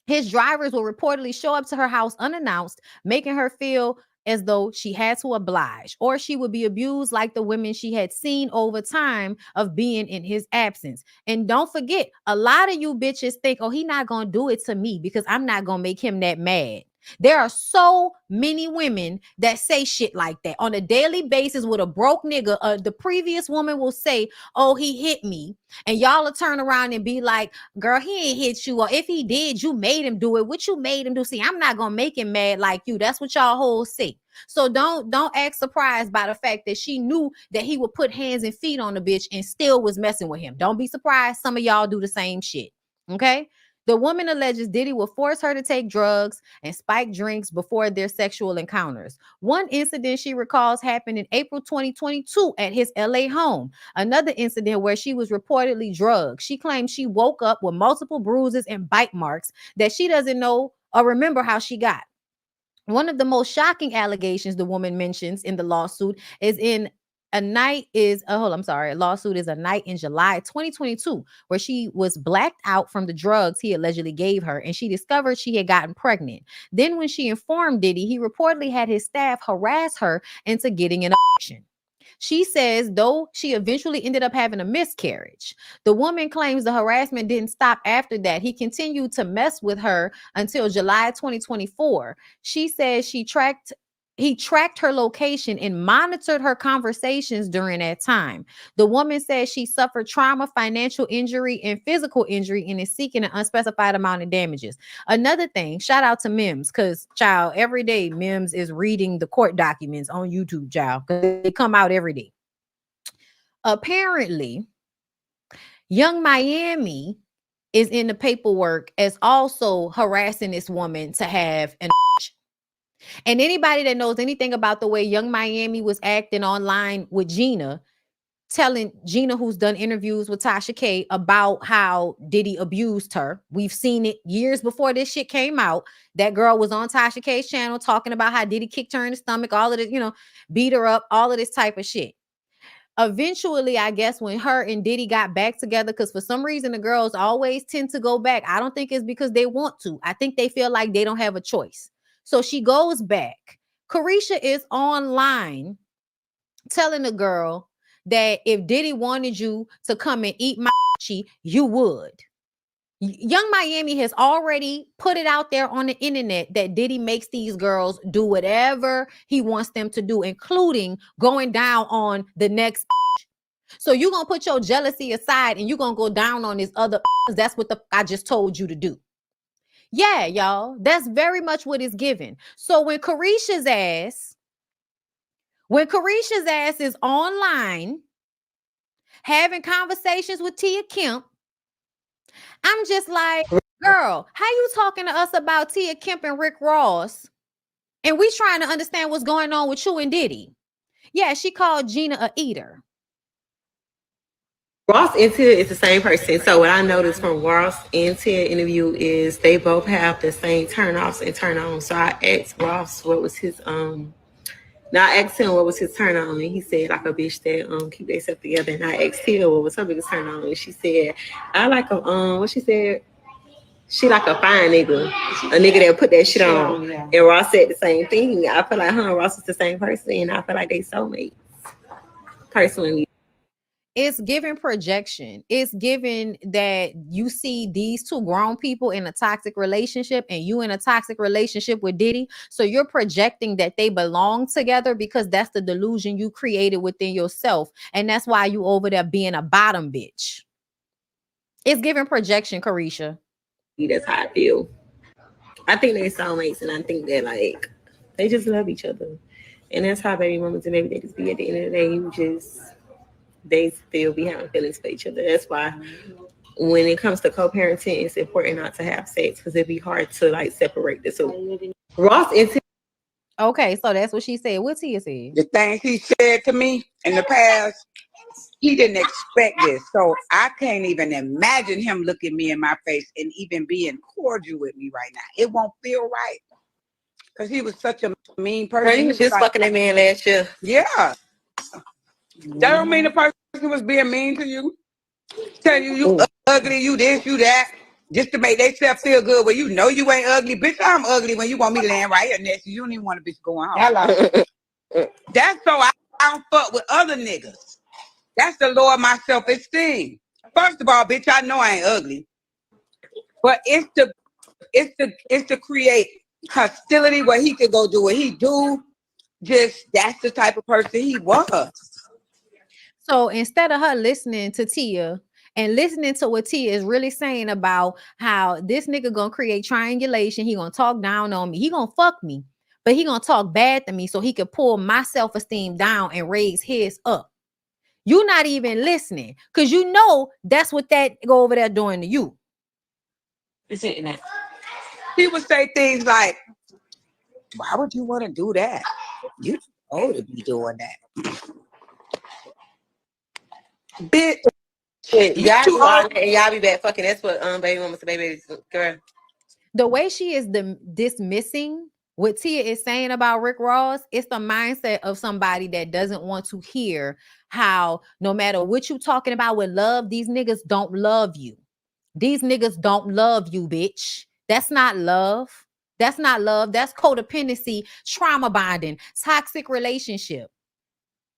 his drivers will reportedly show up to her house unannounced, making her feel as though she had to oblige, or she would be abused like the women she had seen over time of being in his absence. And don't forget, a lot of you bitches think, oh, he not gonna do it to me because I'm not gonna make him that mad. There are so many women that say shit like that on a daily basis with a broke nigga. The previous woman will say, oh, he hit me. And y'all will turn around and be like, girl, he ain't hit you. Or if he did, you made him do it. What you made him do? See, I'm not going to make him mad like you. That's what y'all hoes say. So don't act surprised by the fact that she knew that he would put hands and feet on the bitch and still was messing with him. Don't be surprised. Some of y'all do the same shit. Okay? The woman alleges Diddy will force her to take drugs and spike drinks before their sexual encounters. One incident she recalls happened in April 2022 at his LA home. Another incident where she was reportedly drugged. She claims she woke up with multiple bruises and bite marks that she doesn't know or remember how she got. One of the most shocking allegations the woman mentions in the lawsuit is a night in July 2022, where she was blacked out from the drugs he allegedly gave her, and she discovered she had gotten pregnant. Then when she informed Diddy, he reportedly had his staff harass her into getting an abortion. She says, though she eventually ended up having a miscarriage. The woman claims the harassment didn't stop after that. He continued to mess with her until July 2024. She says he tracked her location and monitored her conversations during that time. The woman says she suffered trauma, financial injury, and physical injury and is seeking an unspecified amount of damages. Another thing, shout out to Mims, because, child, every day Mims is reading the court documents on YouTube, child, because they come out every day. Apparently, Young Miami is in the paperwork as also harassing this woman to have an abortion. And anybody that knows anything about the way Young Miami was acting online with Gina, telling Gina, who's done interviews with Tasha K, about how Diddy abused her. We've seen it years before this shit came out. That girl was on Tasha K's channel talking about how Diddy kicked her in the stomach, all of this, beat her up, all of this type of shit. Eventually, I guess when her and Diddy got back together, because for some reason the girls always tend to go back. I don't think it's because they want to. I think they feel like they don't have a choice. So she goes back. Carisha is online telling the girl that if Diddy wanted you to come and eat my chi, you would. Young Miami has already put it out there on the internet that Diddy makes these girls do whatever he wants them to do, including going down on the next. So you're going to put your jealousy aside and you're going to go down on this other. That's what I just told you to do. Yeah, y'all, that's very much what is given. So when Carisha's ass is online having conversations with Tia Kemp, I'm just like, girl, how you talking to us about Tia Kemp and Rick Ross? And we trying to understand what's going on with you and Diddy. Yeah, she called Gina a eater. Ross and Tia is the same person. So what I noticed from Ross and Tia interview is they both have the same turn-offs and turn-ons. So I asked Ross what was his now I asked him what was his turn on, and he said like a bitch that keep themselves together. And I asked Tia what was her biggest turn on, and she said I like a what she said. She like a fine nigga, a nigga that put that shit on. Yeah. And Ross said the same thing. I feel like her and Ross is the same person, and I feel like they soulmates. Personally. It's giving projection. It's giving that you see these two grown people in a toxic relationship and you in a toxic relationship with Diddy. So you're projecting that they belong together because that's the delusion you created within yourself. And that's why you over there being a bottom bitch. It's giving projection, Carisha. That's how I feel. I think they're soulmates, and I think that like they just love each other. And that's how baby mamas and baby daddies be at the end of the day. They still be having feelings for each other. That's why when it comes to co-parenting, it's important not to have sex because it'd be hard to like separate the two. Ross and Tia. Okay, so that's what she said. What Tia said? The things he said to me in the past, he didn't expect this. So I can't even imagine him looking me in my face and even being cordial with me right now. It won't feel right. Because he was such a mean person. He was just fucking that man last year. Yeah. That don't mean the person was being mean to you. Tell you ugly, you this, you that, just to make themselves feel good. Well, you know you ain't ugly. Bitch, I'm ugly when you want me to land right here next to you. You don't even want a bitch going home. Hello. That's so I don't fuck with other niggas. That's to lower my self-esteem. First of all, bitch, I know I ain't ugly. But it's to create hostility where he could go do what he do. Just that's the type of person he was. So instead of her listening to Tia and listening to what Tia is really saying about how this nigga gonna create triangulation, he gonna talk down on me, he gonna fuck me, but he gonna talk bad to me so he could pull my self-esteem down and raise his up. You not even listening because you know that's what that go over there doing to you. It's in that. He would say things like, why would you want to do that? You too old to be doing that. Bitch. Y'all be back fucking. That's what baby mama to baby girl. The way she is dismissing what Tia is saying about Rick Ross, it's the mindset of somebody that doesn't want to hear how no matter what you talking about with love, these niggas don't love you. These niggas don't love you, bitch. That's not love. That's not love. That's codependency, trauma bonding, toxic relationship.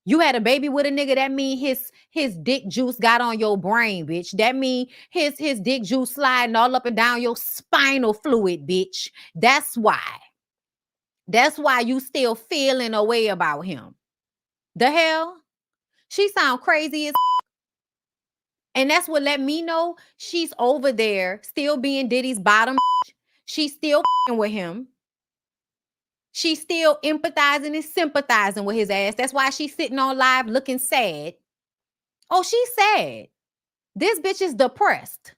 You had a baby with a nigga, that mean his dick juice got on your brain, bitch. That mean his dick juice sliding all up and down your spinal fluid, bitch. That's why. That's why you still feeling a way about him. The hell? She sound crazy as and that's what let me know she's over there still being Diddy's bottom. She's still with him. She's still empathizing and sympathizing with his ass. That's why she's sitting on live looking sad. Oh, she's sad. This bitch is depressed.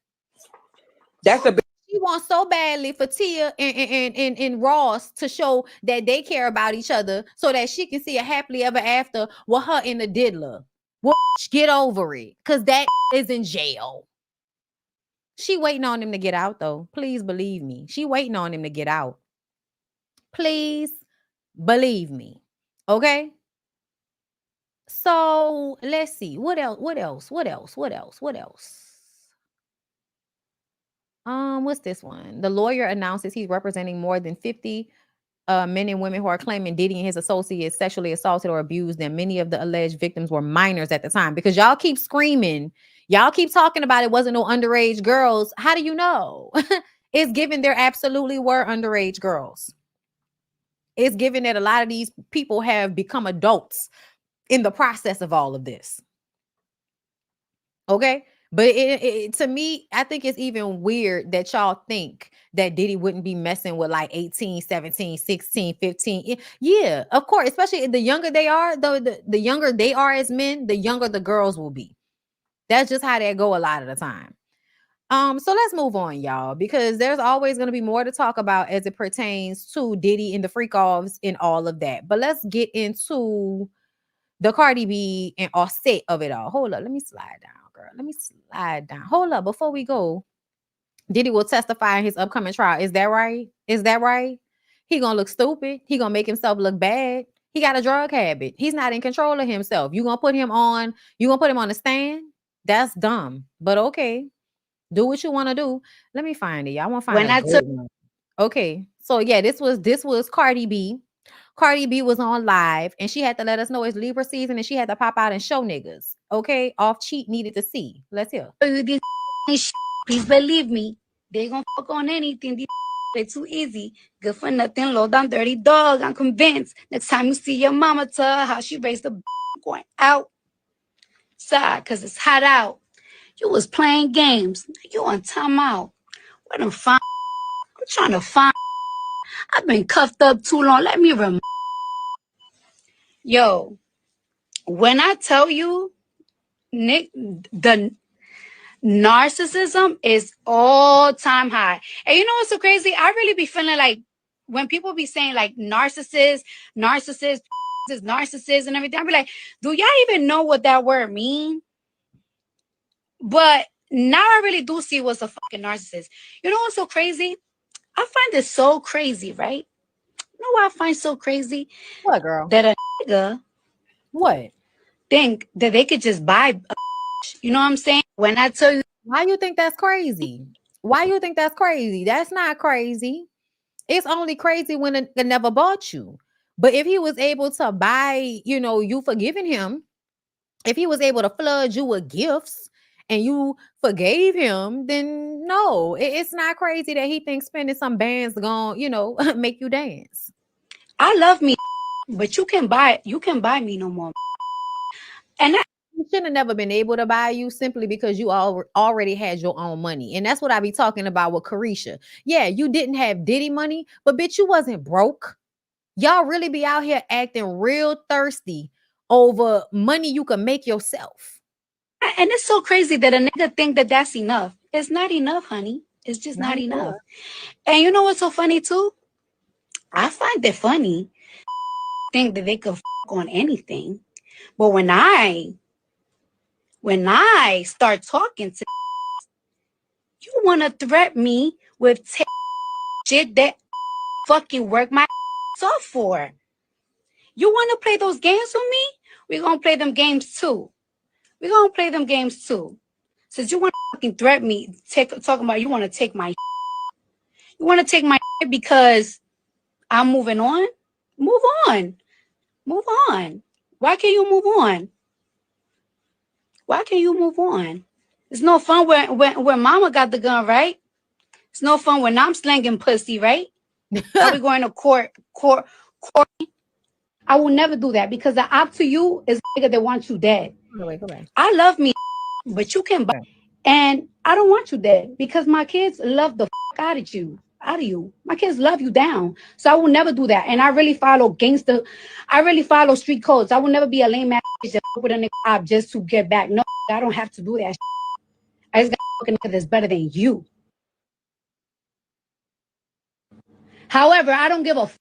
That's a bitch. She wants so badly for Tia and Ross to show that they care about each other so that she can see a happily ever after with her in the diddler. Well, get over it. Because that is in jail. She waiting on him to get out, though. Please believe me. She waiting on him to get out. Please believe me. Okay? So, let's see. What else? What's this one? The lawyer announces he's representing more than 50 men and women who are claiming Diddy and his associates sexually assaulted or abused them. Many of the alleged victims were minors at the time. Because y'all keep screaming. Y'all keep talking about it wasn't no underage girls. How do you know? It's given there absolutely were underage girls. It's given that a lot of these people have become adults in the process of all of this. Okay? But to me, I think it's even weird that y'all think that Diddy wouldn't be messing with like 18, 17, 16, 15. Yeah, of course. Especially the younger they are, the younger they are as men, the younger the girls will be. That's just how they go a lot of the time. So let's move on, y'all, because there's always going to be more to talk about as it pertains to Diddy and the freak offs and all of that. But let's get into the Cardi B and Offset of it all. Hold up, let me slide down, girl. Let me slide down. Hold up, before we go, Diddy will testify in his upcoming trial. Is that right? Is that right? He gonna look stupid. He gonna make himself look bad. He got a drug habit. He's not in control of himself. You gonna put him on the stand? That's dumb. But okay, do what you want to do. Let me find it. I want to find a good one. Okay, so yeah, this was Cardi B. Cardi B was on live and she had to let us know it's Libra season and she had to pop out and show niggas. Okay, off cheat needed to see. Let's hear. Please believe me, they gonna fuck on anything. They're too easy. Good for nothing, low down dirty dog. I'm convinced. Next time you see your mama, tell her how she raised the going out. Side, cause it's hot out. You was playing games. You on timeout. Where them fine? I'm trying to find. I've been cuffed up too long. Let me remind. Yo, when I tell you, Nick, the narcissism is all-time high. And you know what's so crazy? I really be feeling like when people be saying like narcissist, and everything, I be like, do y'all even know what that word mean? But now I really do see what's a fucking narcissist. You know what's so crazy? I find it so crazy, right? You know what I find so crazy? What, girl? That a nigga think that they could just buy you know what I'm saying? When I tell you, why you think that's crazy? Why you think that's crazy? That's not crazy. It's only crazy when it never bought you. But if he was able to buy, you forgiving him, if he was able to flood you with gifts and you forgave him, then no, it's not crazy that he thinks spending some bands gonna, make you dance. I love me, but you can buy me no more. And he shouldn't have never been able to buy you simply because you already had your own money. And that's what I be talking about with Carisha. Yeah, you didn't have Diddy money, but bitch, you wasn't broke. Y'all really be out here acting real thirsty over money you can make yourself. And it's so crazy that a nigga think that that's enough. It's not enough, honey. It's just not enough. And you know what's so funny too? I find it funny think that they could fuck on anything. But when I start talking to you want to threaten me with shit that fucking work my off for. You want to play those games with me? We're going to play them games too. We're going to play them games too. Since you want to fucking threaten me, talking about you want to take my you want to take my because I'm moving on? Move on. Move on. Why can't you move on? Why can't you move on? It's no fun when mama got the gun, right? It's no fun when I'm slanging pussy, right? Are we going to court? I will never do that because the op to you is a nigga that wants you dead. Go back. I love me, but you can buy. And I don't want you dead because my kids love the fuck out of you. My kids love you down. So I will never do that. And I really follow gangster. I really follow street codes. I will never be a lame ass that with a nigga op just to get back. No, I don't have to do that. I just got a nigga that's better than you. However, I don't give a fuck.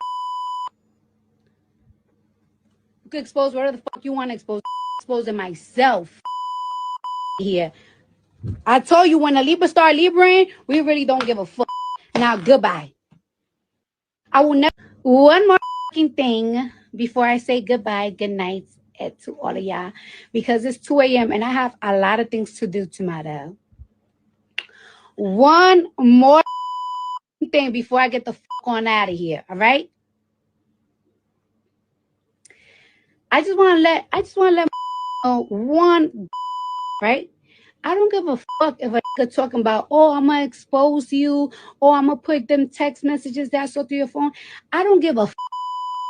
You can expose whatever the fuck you want to expose. Exposing myself here. I told you when a Libra start Libraing, we really don't give a fuck. Now, goodbye. I will never. One more thing before I say goodbye, good night to all of y'all, because it's 2 a.m. and I have a lot of things to do tomorrow. One more thing before I get the fuck on out of here. All right. I just want to let know one, right? I don't give a fuck if a nigga talking about, oh, I'm going to expose you, or I'm going to put them text messages that I saw through your phone. I don't give a fuck.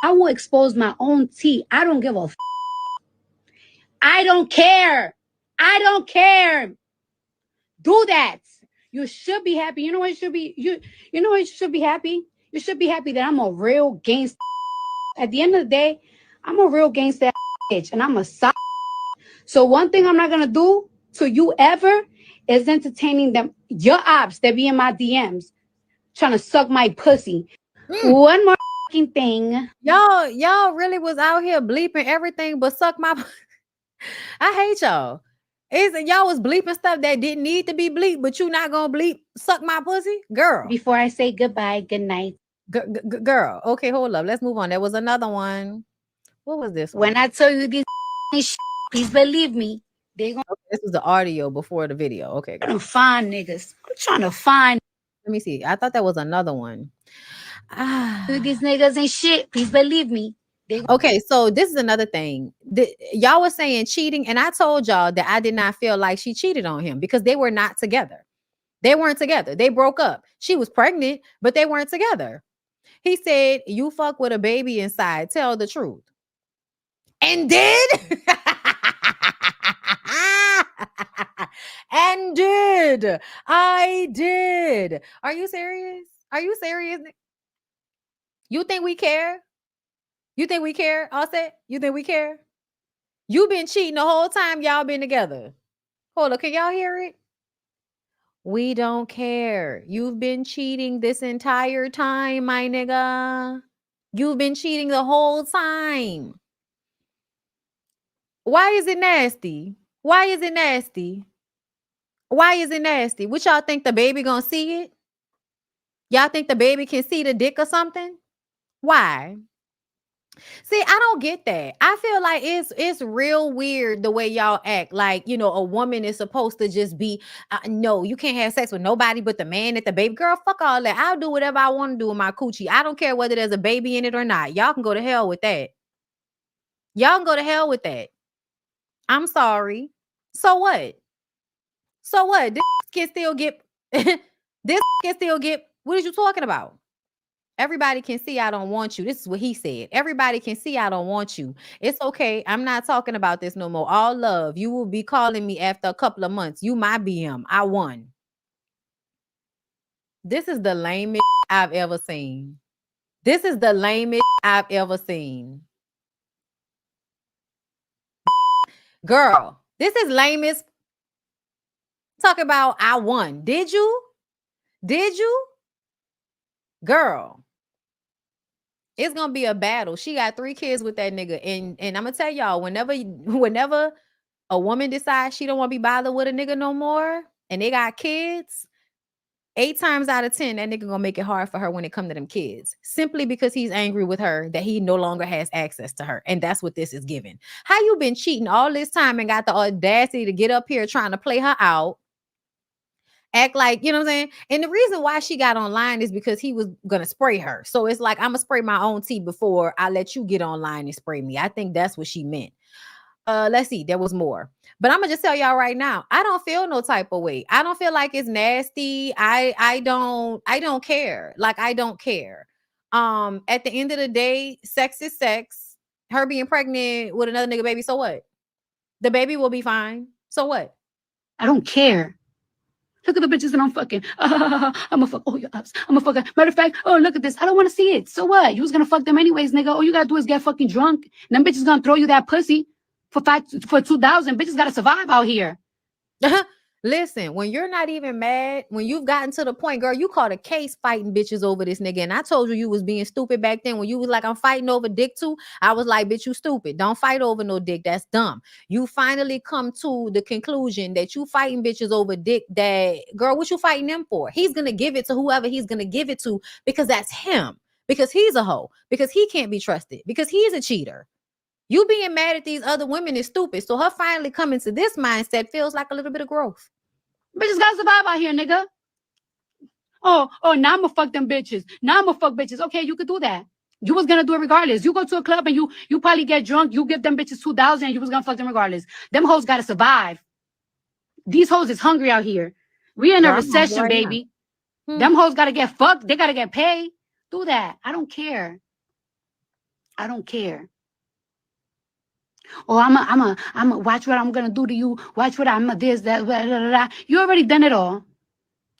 I will expose my own tea. I don't give a fuck. I don't care. I don't care. Do that. You should be happy. You know what you should be? You know what you should be happy? You should be happy that I'm a real gangster. At the end of the day, I'm a real gangster bitch, and I'm a soft. So one thing I'm not going to do to you ever is entertaining them, your ops that be in my DMs trying to suck my pussy. One more thing. Y'all really was out here bleeping everything but suck my. I hate y'all. Y'all was bleeping stuff that didn't need to be bleeped, but you not gonna bleep suck my pussy, girl. Before I say goodbye, good night. Girl. Okay, hold up. Let's move on. There was another one. What was this one? When I tell you this, please believe me. They gonna. Okay, this was the audio before the video. Okay, trying to find niggas. I'm trying to find. Let me see. I thought that was another one. These niggas ain't shit. Please believe me. Okay, so this is another thing. Y'all was saying cheating, and I told y'all that I did not feel like she cheated on him because they were not together. They weren't together. They broke up. She was pregnant, but they weren't together. He said, "You fuck with a baby inside. Tell the truth." And did. And did. I did. Are you serious? Are you serious? You think we care? You think we care, Offset? You think we care? You been cheating the whole time y'all been together. Hold on, can y'all hear it? We don't care. You've been cheating this entire time, my nigga. You've been cheating the whole time. Why is it nasty? Why is it nasty? Why is it nasty? What y'all think the baby gonna see it? Y'all think the baby can see the dick or something? Why? See, I don't get that. I feel like it's real weird the way y'all act. Like, you know, a woman is supposed to just be, no, you can't have sex with nobody but the man at the baby. Girl, fuck all that. I'll do whatever I want to do with my coochie. I don't care whether there's a baby in it or not. Y'all can go to hell with that. Y'all can go to hell with that. I'm sorry. So what? So what? This can still get, this can still get, what are you talking about? Everybody can see I don't want you. This is what he said. Everybody can see I don't want you. It's okay. I'm not talking about this no more. All love. You will be calling me after a couple of months. You my BM. I won. This is the lamest I've ever seen. This is the lamest I've ever seen. Girl, this is lamest. Talk about I won. Did you? Did you? Girl. It's gonna be a battle. She got 3 kids with that nigga. And I'm gonna tell y'all, whenever a woman decides she don't want to be bothered with a nigga no more, and they got kids, 8 times out of 10, that nigga gonna make it hard for her when it come to them kids. Simply because he's angry with her that he no longer has access to her. And that's what this is giving. How you been cheating all this time and got the audacity to get up here trying to play her out? Act like, you know what I'm saying? And the reason why she got online is because he was going to spray her. So it's like, I'm going to spray my own tea before I let you get online and spray me. I think that's what she meant. Let's see. There was more. But I'm going to just tell y'all right now, I don't feel no type of way. I don't feel like it's nasty. I don't care. Like, I don't care. At the end of the day, sex is sex. Her being pregnant with another nigga baby, so what? The baby will be fine. So what? I don't care. Look at the bitches that I'm fucking. I'm a fuck. Oh, your ups. I'm a fucking. Matter of fact, oh, look at this. I don't want to see it. So what? You was gonna fuck them anyways, nigga. All you gotta do is get fucking drunk. And them bitches gonna throw you that pussy for 2,000. Bitches gotta survive out here. Listen, when you're not even mad, when you've gotten to the point, girl, you caught a case fighting bitches over this nigga. And I told you was being stupid back then. When you was like, I'm fighting over dick too. I was like, bitch, you stupid. Don't fight over no dick. That's dumb. You finally come to the conclusion that you fighting bitches over dick. That, girl, what you fighting them for? He's going to give it to whoever he's going to give it to because that's him. Because he's a hoe. Because he can't be trusted. Because he's a cheater. You being mad at these other women is stupid. So her finally coming to this mindset feels like a little bit of growth. Bitches gotta survive out here, nigga. Oh, now I'ma fuck them bitches. Now I'ma fuck bitches. Okay, you could do that. You was gonna do it regardless. You go to a club and you probably get drunk. You give them bitches 2,000 and you was gonna fuck them regardless. Them hoes gotta survive. These hoes is hungry out here. We in a recession, right, baby. Them hoes gotta get fucked. They gotta get paid. Do that. I don't care. I don't care. Oh, I'm a watch what I'm gonna do to you. Watch what I'm this, that, blah, blah, blah, blah. You already done it all.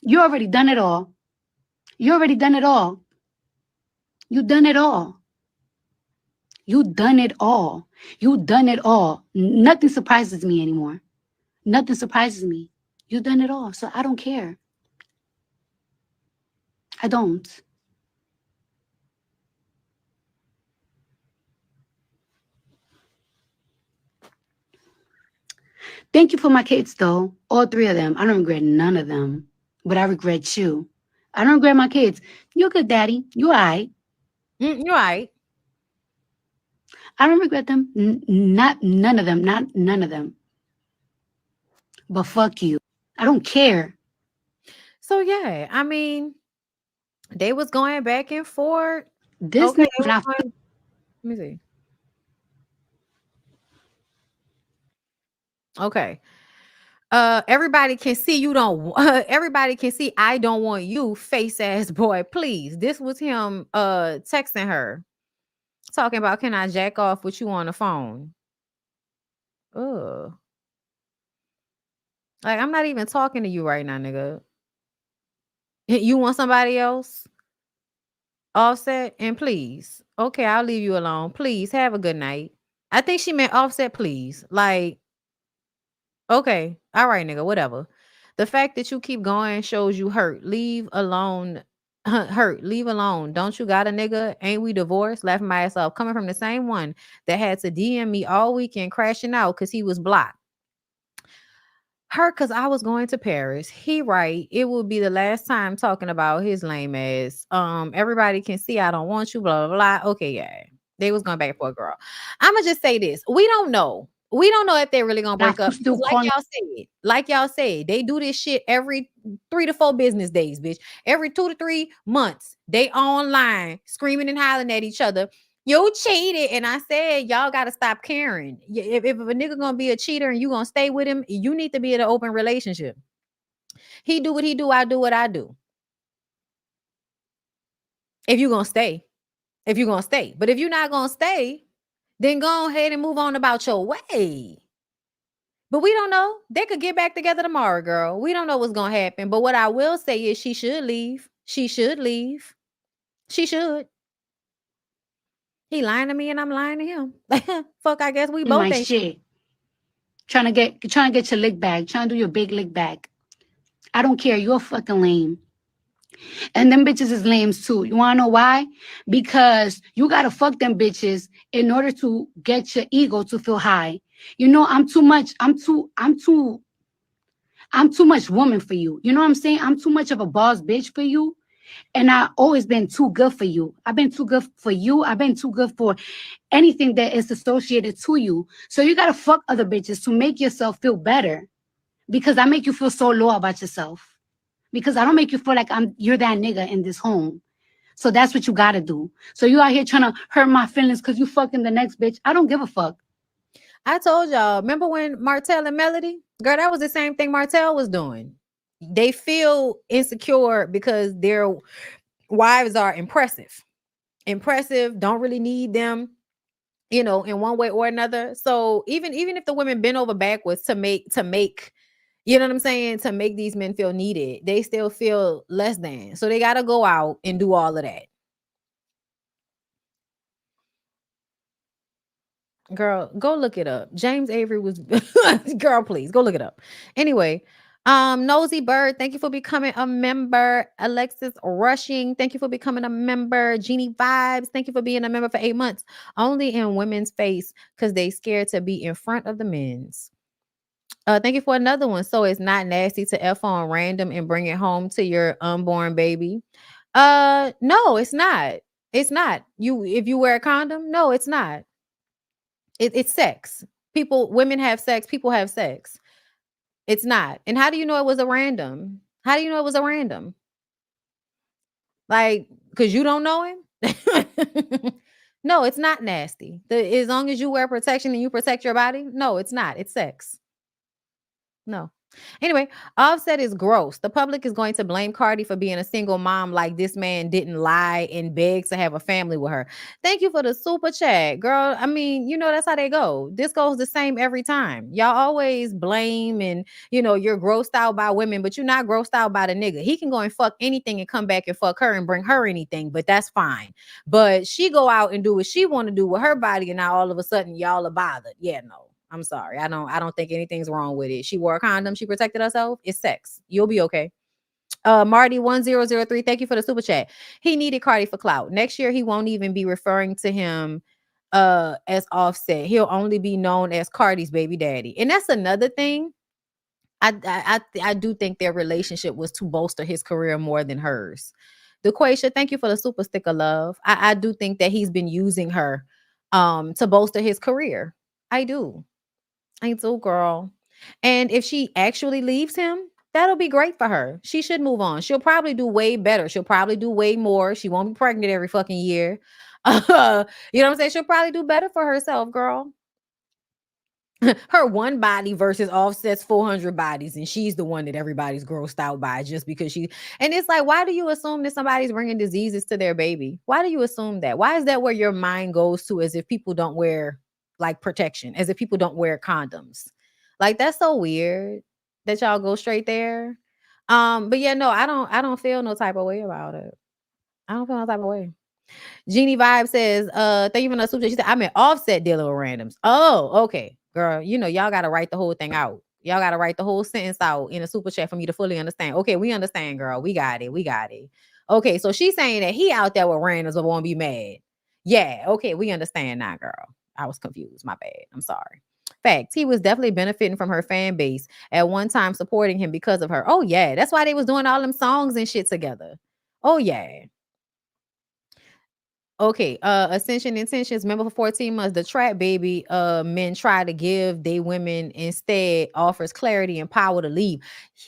You already done it all. You already done it all. You done it all. You done it all. You done it all. Nothing surprises me anymore. Nothing surprises me. You done it all. So I don't care. I don't. Thank you for my kids, though. All 3 of them. I don't regret none of them. But I regret you. I don't regret my kids. You're good, daddy. You all right. You're right. I don't regret them. Not none of them. Not none of them. But fuck you. I don't care. So yeah, I mean, they was going back and forth. This Okay, nigga, let me see. Okay. Everybody can see you don't everybody can see I don't want you, face ass boy, please. This was him texting her, talking about, can I jack off with you on the phone? Ugh. Like, I'm not even talking to you right now, nigga. You want somebody else? Offset, and please. Okay, I'll leave you alone. Please have a good night. I think she meant Offset, please. Like, okay, all right, nigga, whatever. The fact that you keep going shows you hurt. Leave alone. Hurt. Leave alone. Don't you got a nigga? Ain't we divorced? Laughing my ass off. Coming from the same one that had to DM me all weekend, crashing out because he was blocked. Her, because I was going to Paris. He right. It will be the last time talking about his lame ass. Everybody can see I don't want you, blah, blah, blah. Okay, yeah. They was going back and forth, girl. I'ma just say this. We don't know. We don't know if they're really gonna break up. Like y'all said, they do this shit every 3 to 4 business days, bitch. Every 2 to 3 months, they online screaming and hollering at each other. You cheated. And I said, y'all got to stop caring. If a nigga gonna be a cheater and you gonna stay with him, you need to be in an open relationship. He do what he do, I do what I do. If you gonna stay. If you're gonna stay. But if you're not gonna stay, then go ahead and move on about your way. But we don't know. They could get back together tomorrow, girl. We don't know what's gonna happen. But what I will say is she should leave. She should leave. She should. He lying to me and I'm lying to him. Fuck, I guess we both my ain't shit. Trying to get your lick back. Trying to do your big lick back. I don't care. You're fucking lame. And them bitches is lame too. You wanna know why? Because you gotta fuck them bitches in order to get your ego to feel high. You know, I'm too much woman for you. You know what I'm saying? I'm too much of a boss bitch for you. And I've always been too good for you. I've been too good for you. I've been too good for anything that is associated to you. So you gotta fuck other bitches to make yourself feel better. Because I make you feel so low about yourself. Because I don't make you feel like you're that nigga in this home. So that's what you gotta do. So you out here trying to hurt my feelings because you fucking the next bitch. I don't give a fuck. I told y'all, remember when Martell and Melody? Girl, that was the same thing Martell was doing. They feel insecure because their wives are impressive. Impressive, don't really need them, you know, in one way or another. So even if the women bend over backwards to make, you know what I'm saying, to make these men feel needed, they still feel less than. So they got to go out and do all of that. Girl, go look it up. James Avery was girl, please go look it up. Anyway, Nosy Bird, thank you for becoming a member. Alexis Rushing, thank you for becoming a member. Jeannie Vibes, thank you for being a member for 8 months. Only in women's face because they scared to be in front of the men's. Thank you for another one. So it's not nasty to F on random and bring it home to your unborn baby. No, it's not. It's not. If you wear a condom, no, it's not. It's sex. Women have sex, people have sex. It's not. And how do you know it was a random? How do you know it was a random? Like, because you don't know him? No, it's not nasty. As long as you wear protection and you protect your body, no, it's not. It's sex. No. Anyway, Offset is gross. The public is going to blame Cardi for being a single mom like this man didn't lie and beg to have a family with her. Thank you for the super chat, girl. I mean, you know, that's how they go. This goes the same every time. Y'all always blame and, you know, you're grossed out by women, but you're not grossed out by the nigga. He can go and fuck anything and come back and fuck her and bring her anything, but that's fine. But she go out and do what she want to do with her body and now all of a sudden y'all are bothered. Yeah, no. I'm sorry. I don't think anything's wrong with it. She wore a condom. She protected herself. It's sex. You'll be okay. Marty 1003. Thank you for the super chat. He needed Cardi for clout. Next year, he won't even be referring to him as Offset. He'll only be known as Cardi's baby daddy. And that's another thing. I do think their relationship was to bolster his career more than hers. DeQuasia, thank you for the super sticker love. I do think that he's been using her to bolster his career. I do, girl. And if she actually leaves him, that'll be great for her. She should move on. She'll probably do way better. She'll probably do way more. She won't be pregnant every fucking year. You know what I'm saying? She'll probably do better for herself, girl. Her one body versus Offset's 400 bodies, and she's the one that everybody's grossed out by just because she. And it's like, why do you assume that somebody's bringing diseases to their baby? Why do you assume that? Why is that where your mind goes to, as if people don't wear like protection, as if people don't wear condoms? Like, that's so weird that y'all go straight there. But yeah, no, I don't feel no type of way about it. I don't feel no type of way. Jeannie Vibe says, thank you for the super chat. She said, I'm an Offset dealing with randoms. Oh, okay. Girl, you know, y'all gotta write the whole thing out. Y'all gotta write the whole sentence out in a super chat for me to fully understand. Okay, we understand, girl. We got it. We got it. Okay, so she's saying that he out there with randoms but won't be mad. Yeah, okay, we understand now, girl. I was confused. My bad. I'm sorry. Facts. He was definitely benefiting from her fan base at one time, supporting him because of her. Oh, yeah. That's why they was doing all them songs and shit together. Oh, yeah. Okay, Ascension Intentions, member for 14 months. The trap baby men try to give they women instead offers clarity and power to leave.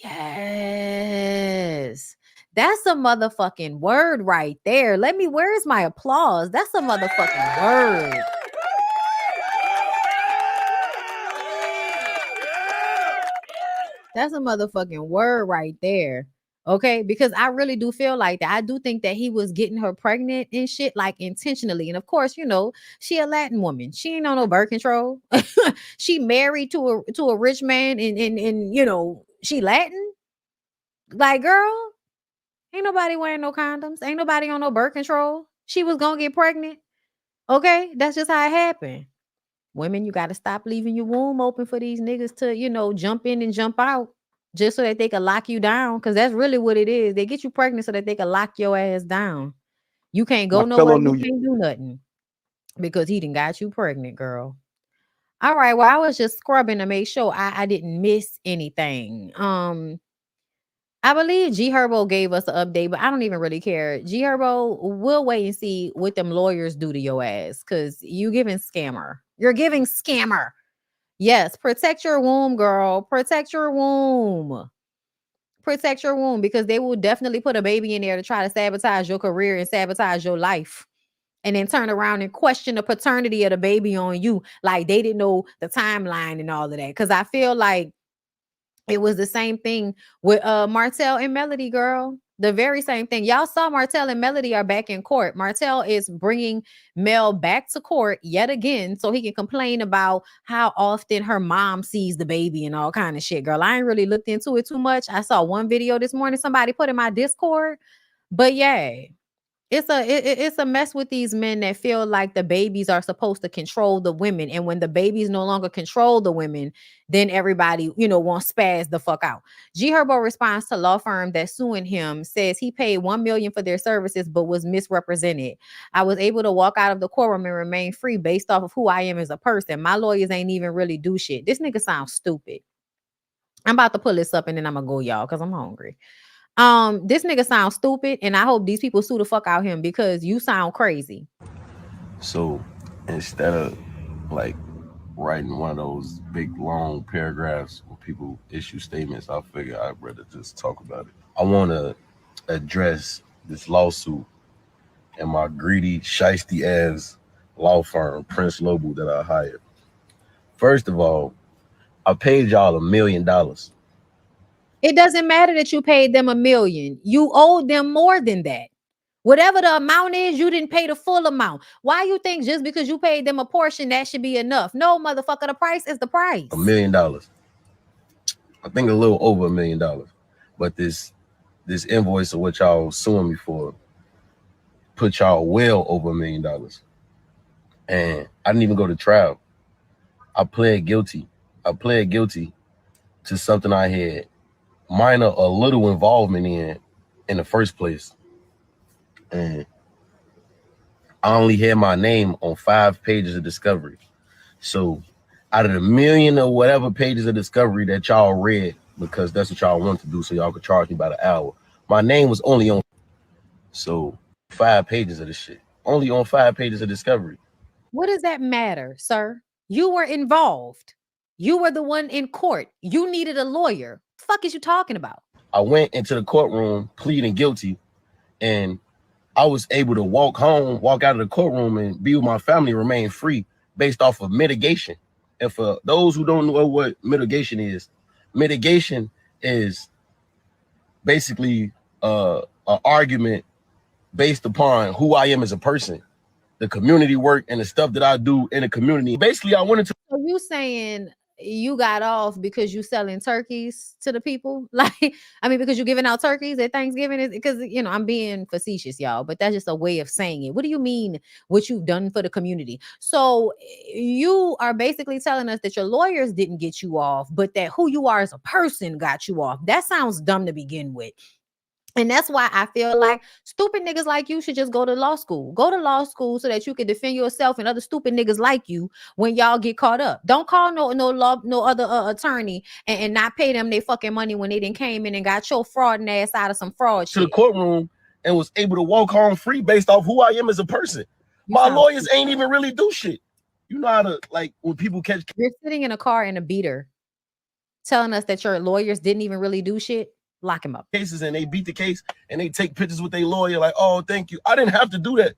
Yes. That's a motherfucking word right there. Where's my applause? That's a motherfucking word. That's a motherfucking word right there. Okay, because I really do feel like that. I do think that he was getting her pregnant and shit, like intentionally. And of course, you know, she a Latin woman. She ain't on no birth control. She married to a rich man, and you know, she Latin. Like, girl, ain't nobody wearing no condoms. Ain't nobody on no birth control. She was gonna get pregnant. Okay, that's just how it happened. Women, you got to stop leaving your womb open for these niggas to, you know, jump in and jump out just so that they can lock you down. Because that's really what it is. They get you pregnant so that they can lock your ass down. You can't go nowhere. You can't do nothing because he done got you pregnant, girl. All right. Well, I was just scrubbing to make sure I didn't miss anything. I believe G Herbo gave us an update, but I don't even really care. G Herbo, we'll wait and see what them lawyers do to your ass, because you giving scammer. You're giving scammer. Yes, protect your womb, girl. Protect your womb. Protect your womb, because they will definitely put a baby in there to try to sabotage your career and sabotage your life. And then turn around and question the paternity of the baby on you. Like they didn't know the timeline and all of that. Because I feel like it was the same thing with Martell and Melody, girl. The very same thing. Y'all saw Martell and Melody are back in court. Martell is bringing Mel back to court yet again so he can complain about how often her mom sees the baby and all kind of shit, girl. I ain't really looked into it too much. I saw one video this morning somebody put in my Discord. But yeah, it's a mess with these men that feel like the babies are supposed to control the women, and when the babies no longer control the women, then everybody, you know, wants spaz the fuck out. G Herbo responds to law firm that suing him, says he paid $1 million for their services but was misrepresented. I was able to walk out of the courtroom and remain free based off of who I am as a person. My lawyers ain't even really do shit. This nigga sounds stupid. I'm about to pull this up and then I'm gonna go, y'all, because I'm hungry. This nigga sounds stupid, and I hope these people sue the fuck out him because you sound crazy. So instead of like writing one of those big long paragraphs when people issue statements, I figure I'd rather just talk about it. I want to address this lawsuit and my greedy, shiesty ass law firm, Prince Lobo, that I hired. First of all, I paid y'all $1 million. It doesn't matter that you paid them $1 million. You owe them more than that. Whatever the amount is, you didn't pay the full amount. Why you think just because you paid them a portion, that should be enough? No, motherfucker, the price is the price. $1 million. I think a little over $1 million. But this invoice of what y'all suing me for put y'all well over $1 million. And I didn't even go to trial. I pled guilty. I pled guilty to something I had a little involvement in the first place. And I only had my name on 5 pages of discovery. So out of the million or whatever pages of discovery that y'all read, because that's what y'all want to do so y'all could charge me by the hour, my name was only on 5 pages of this shit. Only on 5 pages of discovery. What does that matter, sir? You were involved. You were the one in court. You needed a lawyer. What the fuck is you talking about? I went into the courtroom pleading guilty, and I was able to walk out of the courtroom and be with my family, remain free based off of mitigation. And for those who don't know what mitigation is basically an argument based upon who I am as a person, the community work and the stuff that I do in the community. Basically, I wanted to. So you saying you got off because you selling turkeys to the people? Like, I mean, because you're giving out turkeys at Thanksgiving? Is because, you know, I'm being facetious, y'all, but that's just a way of saying it. What do you mean what you've done for the community? So you are basically telling us that your lawyers didn't get you off, but that who you are as a person got you off. That sounds dumb to begin with. And that's why I feel like stupid niggas like you should just go to law school. Go to law school so that you can defend yourself and other stupid niggas like you when y'all get caught up. Don't call no other attorney and not pay them their fucking money when they didn't came in and got your frauding ass out of some fraud shit. To the courtroom and was able to walk home free based off who I am as a person. My lawyers ain't even really do shit. You know how to, like, when people catch. You're sitting in a car in a beater telling us that your lawyers didn't even really do shit. Lock him up. Cases and they beat the case and they take pictures with their lawyer like, oh, thank you. I didn't have to do that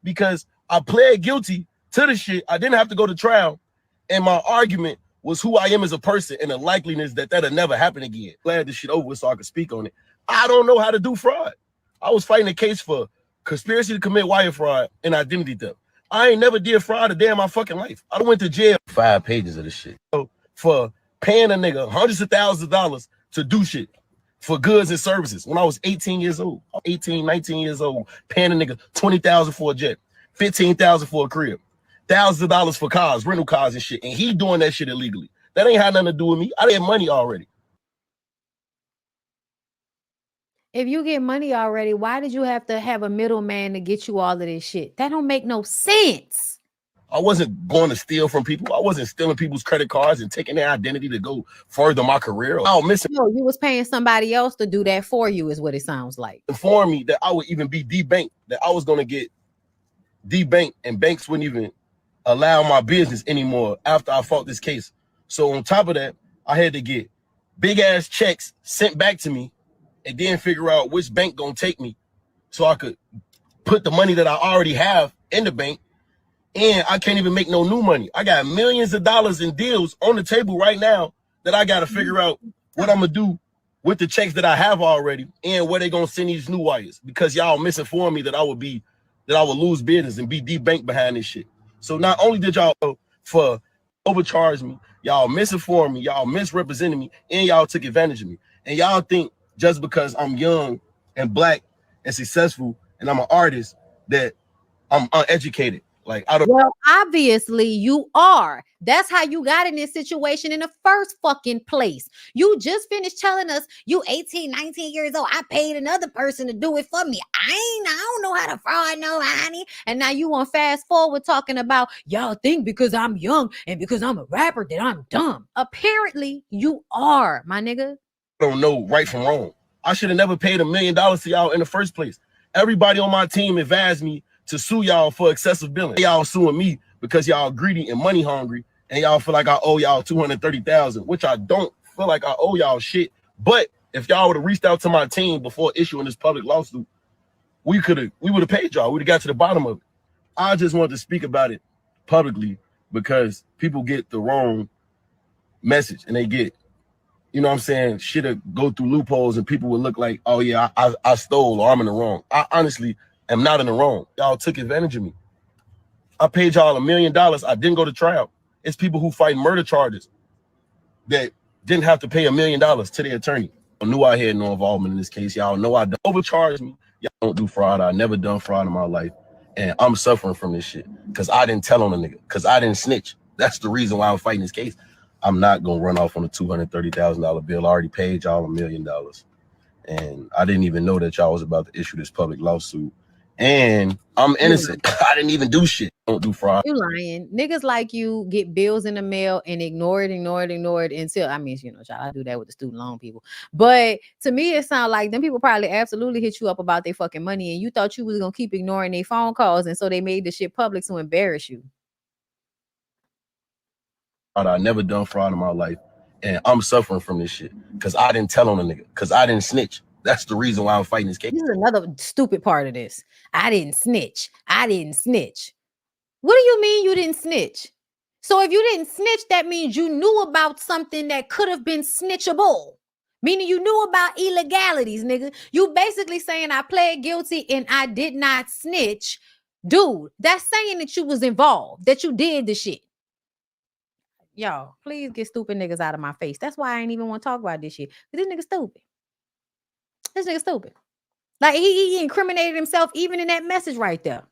because I pled guilty to the shit. I didn't have to go to trial. And my argument was who I am as a person and the likeliness that that'll never happen again. Glad this shit over with so I could speak on it. I don't know how to do fraud. I was fighting a case for conspiracy to commit wire fraud and identity theft. I ain't never did fraud a day in my fucking life. I went to jail. 5 pages of this shit. So for paying a nigga hundreds of thousands of dollars to do shit for goods and services when I was 18 years old, 18, 19 years old, paying a nigga $20,000 for a jet, $15,000 for a crib, thousands of dollars for cars, rental cars and shit. And he doing that shit illegally. That ain't had nothing to do with me. I had money already. If you get money already, why did you have to have a middleman to get you all of this shit? That don't make no sense. I wasn't going to steal from people. I wasn't stealing people's credit cards and taking their identity to go further my career. I was missing. No, you was paying somebody else to do that for you is what it sounds like. Inform me that I would even be debanked, that I was going to get debanked and banks wouldn't even allow my business anymore after I fought this case. So on top of that, I had to get big ass checks sent back to me and then figure out which bank going to take me so I could put the money that I already have in the bank. And I can't even make no new money. I got millions of dollars in deals on the table right now that I got to figure out what I'm going to do with the checks that I have already and where they going to send these new wires because y'all misinformed me that I would lose business and be debanked behind this shit. So not only did y'all for overcharge me, y'all misinformed me, y'all misrepresented me, and y'all took advantage of me. And y'all think just because I'm young and black and successful and I'm an artist that I'm uneducated. Like, well, obviously you are. That's how you got in this situation in the first fucking place. You just finished telling us you 18, 19 years old. I paid another person to do it for me. I don't know how to fraud nobody. And now you want to fast forward talking about y'all think because I'm young and because I'm a rapper that I'm dumb. Apparently you are, my nigga. I don't know right from wrong. I should have never paid $1 million to y'all in the first place. Everybody on my team advised me to sue y'all for excessive billing. Y'all suing me because y'all greedy and money hungry, and y'all feel like I owe y'all $230,000, which I don't feel like I owe y'all shit. But if y'all would have reached out to my team before issuing this public lawsuit, we would have paid y'all. We'd have got to the bottom of it. I just wanted to speak about it publicly because people get the wrong message and they get, you know what I'm saying, shit'll go through loopholes and people will look like, oh yeah, I stole or I'm in the wrong. I honestly am not in the wrong. Y'all took advantage of me. I paid y'all $1 million. I didn't go to trial. It's people who fight murder charges that didn't have to pay $1 million to their attorney. I knew I had no involvement in this case. Y'all know I don't overcharge me. Y'all don't do fraud. I never done fraud in my life. And I'm suffering from this shit because I didn't tell on a nigga, because I didn't snitch. That's the reason why I'm fighting this case. I'm not going to run off on a $230,000 bill. I already paid y'all $1 million. And I didn't even know that y'all was about to issue this public lawsuit. And I'm innocent. I didn't even do shit. Don't do fraud. You lying. Niggas like you get bills in the mail and ignore it until, I mean, you know, child, I do that with the student loan people. But to me, it sounds like them people probably absolutely hit you up about their fucking money and you thought you was going to keep ignoring their phone calls. And so they made the shit public to embarrass you. I never done fraud in my life. And I'm suffering from this shit because I didn't tell on a nigga, because I didn't snitch. That's the reason why I'm fighting this case. This is another stupid part of this. I didn't snitch. What do you mean you didn't snitch? So if you didn't snitch, that means you knew about something that could have been snitchable. Meaning you knew about illegalities, nigga. You basically saying I pled guilty and I did not snitch. Dude, that's saying that you was involved, that you did the shit. Y'all, please get stupid niggas out of my face. That's why I ain't even want to talk about this shit. This nigga stupid. Like he incriminated himself even in that message right there.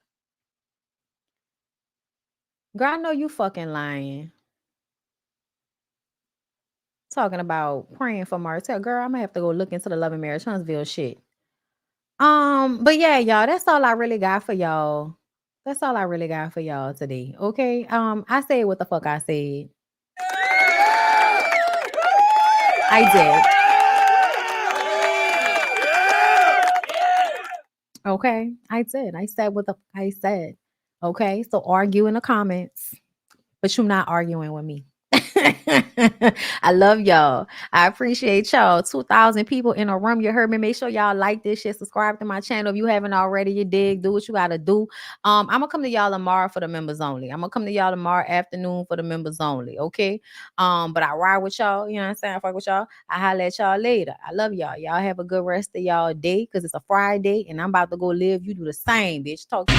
Girl, I know you fucking lying. Talking about praying for Martell. Girl, I'm gonna have to go look into the Love and Marriage Huntsville shit. But yeah, y'all, that's all I really got for y'all. That's all I really got for y'all today. Okay. I said what the fuck I said. I did. Okay. I said what the fuck I said. Okay. So argue in the comments, but you're not arguing with me. I love y'all. I appreciate y'all. 2,000 people in a room. You heard me. Make sure y'all like this shit. Subscribe to my channel if you haven't already. You dig. Do what you gotta do. I'm gonna come to y'all tomorrow for the members only. I'm gonna come to y'all tomorrow afternoon for the members only. Okay. But I ride with y'all. You know what I'm saying? I fuck with y'all. I holla at y'all later. I love y'all. Y'all have a good rest of y'all day because it's a Friday and I'm about to go live. You do the same, bitch. Talk to you.